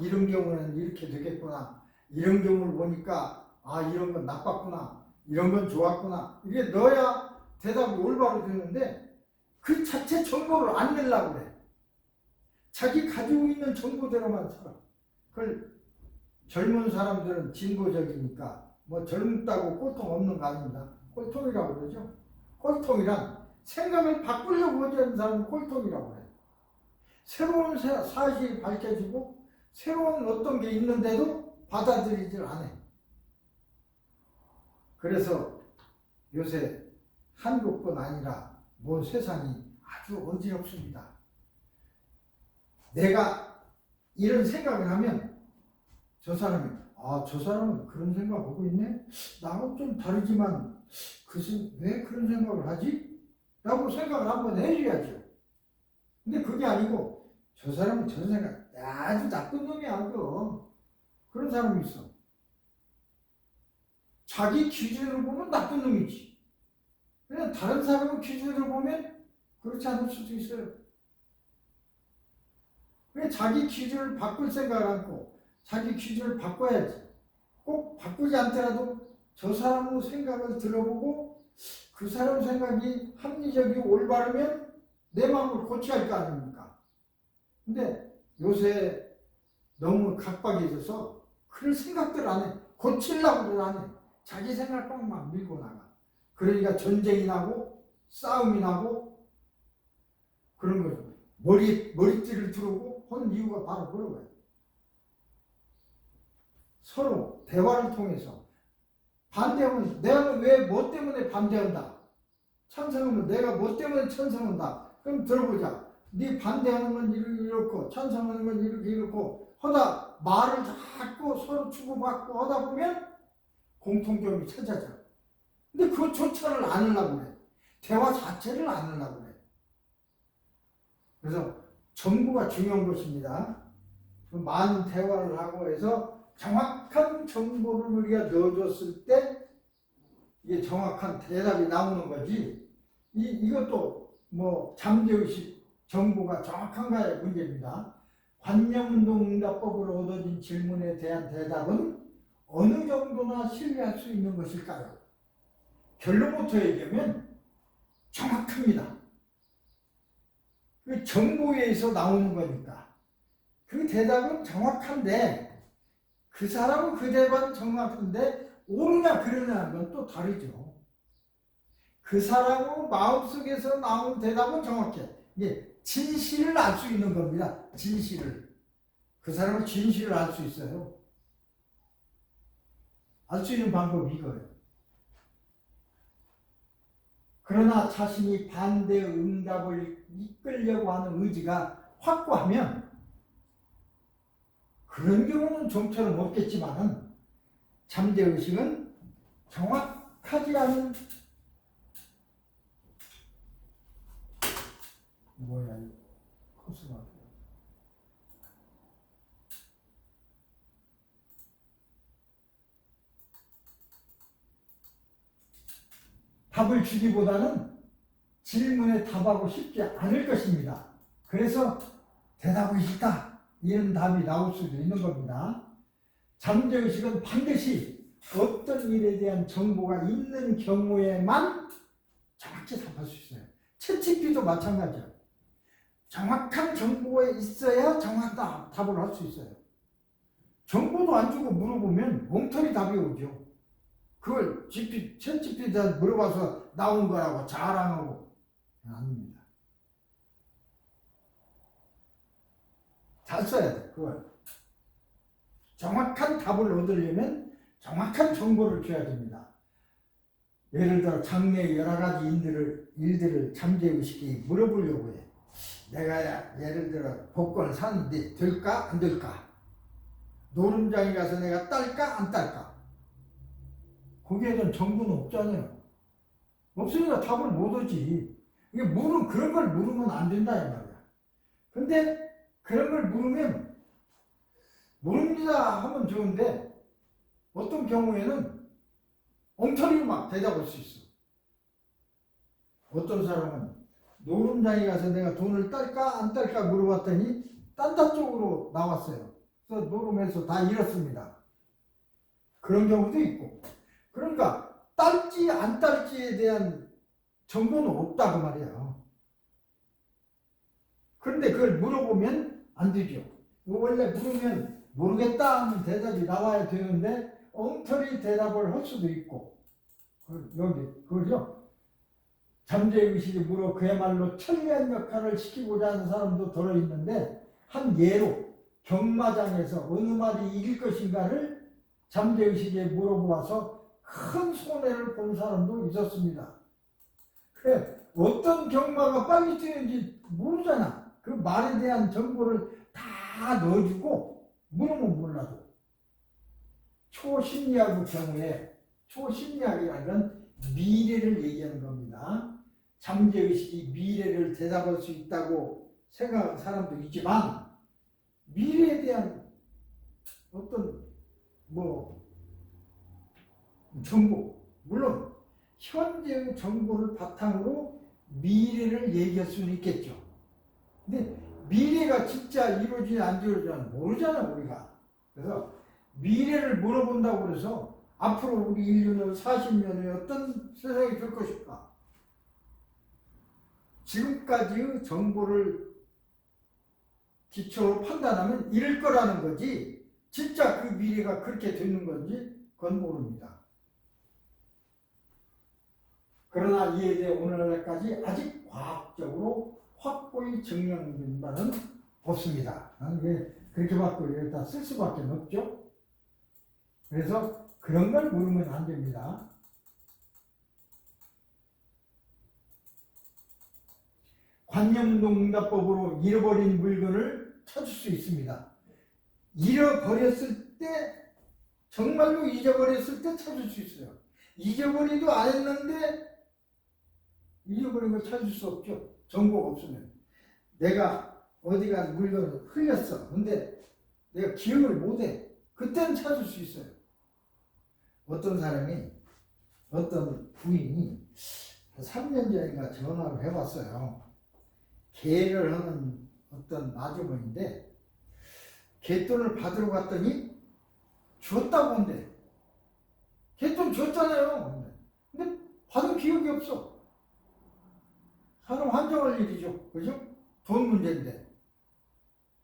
Speaker 1: 이런 경우는 이렇게 되겠구나. 이런 경우를 보니까 이런 건 나빴구나. 이런 건 좋았구나. 이게 넣어야 대답이 올바로 되는데 그 자체 정보를 안 내려고 그래. 자기 가지고 있는 정보대로만 살아. 그걸 젊은 사람들은 진보적이니까 뭐 젊다고 꼴통 없는 거 아닙니다. 꼴통이라고 그러죠. 꼴통이란 생각을 바꾸려고 하는 사람은 꼴통이라고 해요. 새로운 사실이 밝혀지고 새로운 어떤 게 있는데도 받아들이질 않아요. 그래서 요새 한국뿐 아니라 온 세상이 아주 어지럽습니다. 내가 이런 생각을 하면 저 사람은 그런 생각하고 있네? 나하고 좀 다르지만 왜 그런 생각을 하지? 라고 생각을 한번 해줘야죠. 근데 그게 아니고 저 사람은 저런 생각 아주 나쁜 놈이야. 그런 사람이 있어. 자기 기준으로 보면 나쁜 놈이지. 그냥 다른 사람의 기준으로 보면 그렇지 않을 수도 있어요. 왜 자기 기준을 바꿀 생각을 않고 자기 기준을 바꿔야지. 꼭 바꾸지 않더라도 저 사람의 생각을 들어보고 그 사람 생각이 합리적이고 올바르면 내 마음을 고쳐야 할 거 아닙니까? 근데 요새 너무 각박해져서 그런 생각들 안 해. 고치려고도 안 해. 자기 생각만 밀고 나가. 그러니까 전쟁이 나고 싸움이 나고 그런 거죠. 머리띠를 두르고 하는 이유가 바로 그런 거예요. 서로 대화를 통해서 반대하면 내가 왜 뭐 때문에 반대한다. 찬성하면 내가 뭐 때문에 찬성한다. 그럼 들어보자. 네 반대하는 건 이렇고 찬성하는 건 이렇고 하다 말을 자꾸 서로 주고받고 하다 보면 공통점이 찾아져. 근데 그조차를 안 하려고 그래. 대화 자체를 안 하려고 그래. 그래서 정보가 중요한 것입니다. 많은 대화를 하고 해서 정확한 정보를 우리가 넣어줬을 때 이게 정확한 대답이 나오는 거지. 이것도 잠재의식 정보가 정확한가의 문제입니다. 관념운동응답법으로 얻어진 질문에 대한 대답은 어느 정도나 신뢰할 수 있는 것일까요? 결론부터 얘기하면 정확합니다. 그 정보에서 나오는 거니까. 그 대답은 정확한데 그 사람은 그 대답은 정확한데 옳으냐 그러냐는 건 또 다르죠. 그 사람의 마음속에서 나온 대답은 정확해. 이게 진실을 알 수 있는 겁니다. 진실을. 그 사람은 진실을 알 수 있어요. 알 수 있는 방법이 이거예요. 그러나 자신이 반대 응답을 이끌려고 하는 의지가 확고하면 그런 경우는 좀처럼 없겠지만 잠재의식은 정확하지 않은 코스가 답을 주기보다는 질문에 답하고 싶지 않을 것입니다. 그래서 대답이 싫다. 이런 답이 나올 수도 있는 겁니다. 잠재의식은 반드시 어떤 일에 대한 정보가 있는 경우에만 정확히 답할 수 있어요. 챗GPT도 마찬가지예요. 정확한 정보가 있어야 정확한 답을 할 수 있어요. 정보도 안 주고 물어보면 엉터리 답이 오죠. 그걸 챗GPT한테 물어봐서 나온 거라고 자랑하고 아닙니다. 잘 써야 돼. 그걸 정확한 답을 얻으려면 정확한 정보를 줘야 됩니다. 예를 들어 장래의 여러 가지 일들을 잠재의식이 물어보려고 해. 내가 예를 들어 복권을 샀는데 될까 안 될까? 노름장에 가서 내가 딸까 안 딸까? 거기에 대한 정보는 없잖아요. 없으니까 답을 못 오지. 이게 그런 걸 물으면 안 된다 이 말이야. 근데 그런 걸 물으면 모릅니다 하면 좋은데 어떤 경우에는 엉터리로 막 대답할 수 있어. 어떤 사람은 노름장에 가서 내가 돈을 딸까 안 딸까 물어봤더니 딴다 쪽으로 나왔어요. 그래서 노름에서 다 잃었습니다. 그런 경우도 있고. 그러니까 딸지 안 딸지에 대한 정보는 없다 그 말이야. 그런데 그걸 물어보면 안 되죠. 원래 물으면 모르겠다 하면 대답이 나와야 되는데 엉터리 대답을 할 수도 있고. 여기 그거죠. 잠재의식이 물어 그야말로 천리안 역할을 시키고자 하는 사람도 들어있는데, 한 예로 경마장에서 어느 말이 이길 것인가를 잠재의식에 물어보아서 큰 손해를 본 사람도 있었습니다. 그래, 어떤 경마가 빨리 뛰는지 모르잖아. 그 말에 대한 정보를 다 넣어주고 물으면 몰라도. 초심리학의 경우에, 초심리학이라는 건 미래를 얘기하는 겁니다. 잠재의식이 미래를 대답할 수 있다고 생각하는 사람도 있지만, 미래에 대한 어떤 정보, 물론 현재의 정보를 바탕으로 미래를 얘기할 수는 있겠죠. 근데 미래가 진짜 이루어지냐 안 이루어지냐 모르잖아 우리가. 그래서 미래를 물어본다고 해서 앞으로 우리 인류는 40년에 어떤 세상이 될 것일까? 지금까지의 정보를 기초로 판단하면 이럴 거라는 거지, 진짜 그 미래가 그렇게 되는 건지 그건 모릅니다. 그러나 이에 대해 오늘날까지 아직 과학적으로 확고히 증명된 바는 없습니다. 그렇게 받고 여기다 쓸 수밖에 없죠. 그래서 그런 걸 물으면 안 됩니다. 관념동응답법으로 잃어버린 물건을 찾을 수 있습니다. 잃어버렸을 때, 정말로 잊어버렸을 때 찾을 수 있어요. 잊어버리도 안 했는데 잊어버린 걸 찾을 수 없죠. 정보가 없으면. 내가 어디가 물건을 흘렸어. 근데 내가 기억을 못해. 그때는 찾을 수 있어요. 어떤 사람이, 어떤 부인이 3년 전인가 전화를 해봤어요. 개를 하는 어떤 아주머니인데, 개돈을 받으러 갔더니 줬다고 한대. 개돈 줬잖아요. 근데 받은 기억이 없어. 사람 환장할 일이죠. 그죠? 돈 문제인데.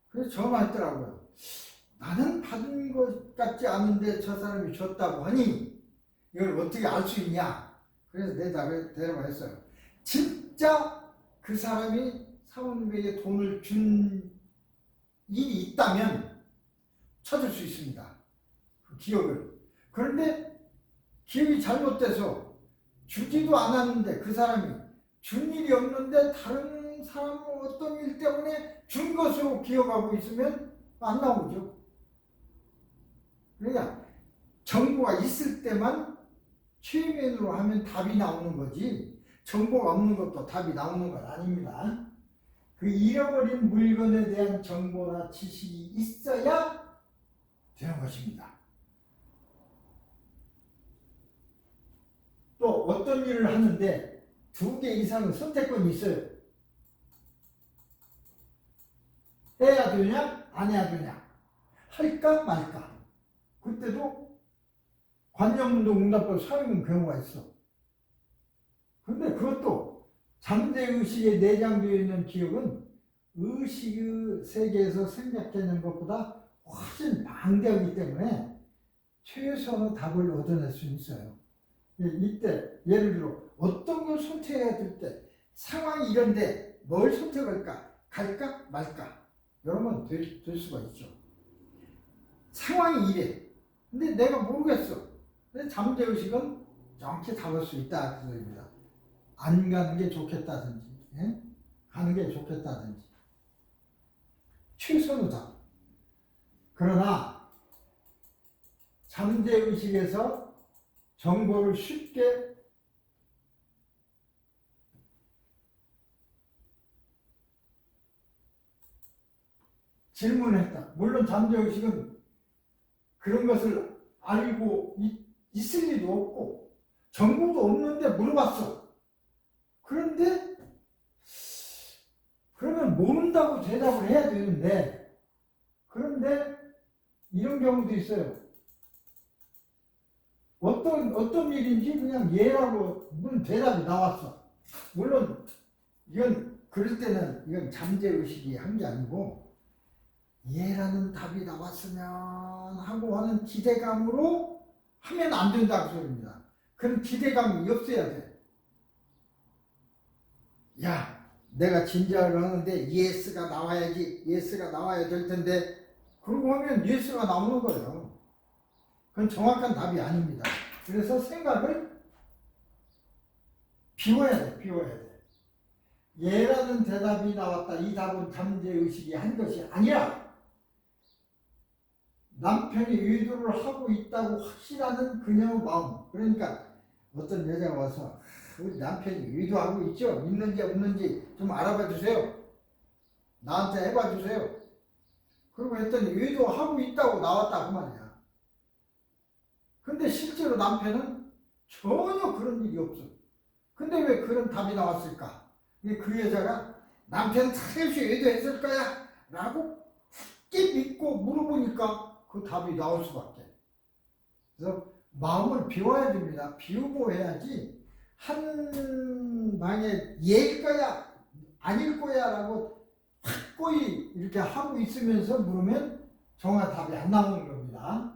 Speaker 1: 그래서 전화했더라고요. 나는 받은 것 같지 않은데 저 사람이 줬다고 하니 이걸 어떻게 알 수 있냐? 그래서 내 답을 대답했어요. 진짜 그 사람이 사모님에게 돈을 준 일이 있다면 찾을 수 있습니다. 그 기억을. 그런데 기억이 잘못돼서 주지도 않았는데, 그 사람이 준 일이 없는데 다른 사람 어떤 일 때문에 준 것으로 기억하고 있으면 안 나오죠. 그러니까 정보가 있을 때만 최면으로 하면 답이 나오는 거지, 정보가 없는 것도 답이 나오는 건 아닙니다. 그 잃어버린 물건에 대한 정보나 지식이 있어야 되는 것입니다. 또 어떤 일을 하는데 2개 이상의 선택권이 있어요. 해야 되냐 안 해야 되냐, 할까 말까. 그때도 관념운동응답법 사용한 경우가 있어. 근데 그것도 잠재의식에 내장되어 있는 기억은 의식의 세계에서 생각하는 것보다 훨씬 방대하기 때문에 최소한의 답을 얻어낼 수 있어요. 이때 예를 들어 어떤 걸 선택해야 될 때, 상황이 이런데 뭘 선택할까? 갈까 말까? 이러면 될 수가 있죠. 상황이 이래. 근데 내가 모르겠어. 근데 잠재의식은 정확히 답할 수 있다. 그 소리입니다. 안 가는 게 좋겠다든지, 가는 게 좋겠다든지. 최선의 답. 그러나 잠재의식에서 정보를 쉽게 질문했다. 물론 잠재의식은 그런 것을 알고 있을 리도 없고 정보도 없는데 물어봤어. 그런데 그러면 모른다고 대답을 해야 되는데, 그런데 이런 경우도 있어요. 어떤 일인지 그냥 예라고 문 대답이 나왔어. 물론 이건 그럴 때는 이건 잠재의식이 한 게 아니고 예라는 답이 나왔으면 하고 하는 기대감으로 하면 안 된다 그 소리입니다. 그런 기대감이 없어야 돼. 야, 내가 진지하려 하는데 예스가 나와야지, 예스가 나와야 될 텐데, 그러고 하면 예스가 나오는 거예요. 그건 정확한 답이 아닙니다. 그래서 생각을 비워야 돼, 비워야 돼. 예라는 대답이 나왔다. 이 답은 잠재의식이 한 것이 아니라 남편이 의도를 하고 있다고 확신하는 그녀의 마음. 그러니까 어떤 여자가 와서 우리 남편이 의도하고 있죠? 있는지 없는지 좀 알아봐 주세요. 나한테 해봐 주세요. 그리고 했더니 의도하고 있다고 나왔다 그 말이야. 근데 실제로 남편은 전혀 그런 일이 없어. 근데 왜 그런 답이 나왔을까? 그 여자가 남편 살시 의도했을 거야 라고 굳게 믿고 물어보니까 그 답이 나올 수밖에. 그래서 마음을 비워야 됩니다. 비우고 해야지 한 방에 예일 거야 아닐 거야 라고 확고히 이렇게 하고 있으면서 물으면 정확한 답이 안 나오는 겁니다.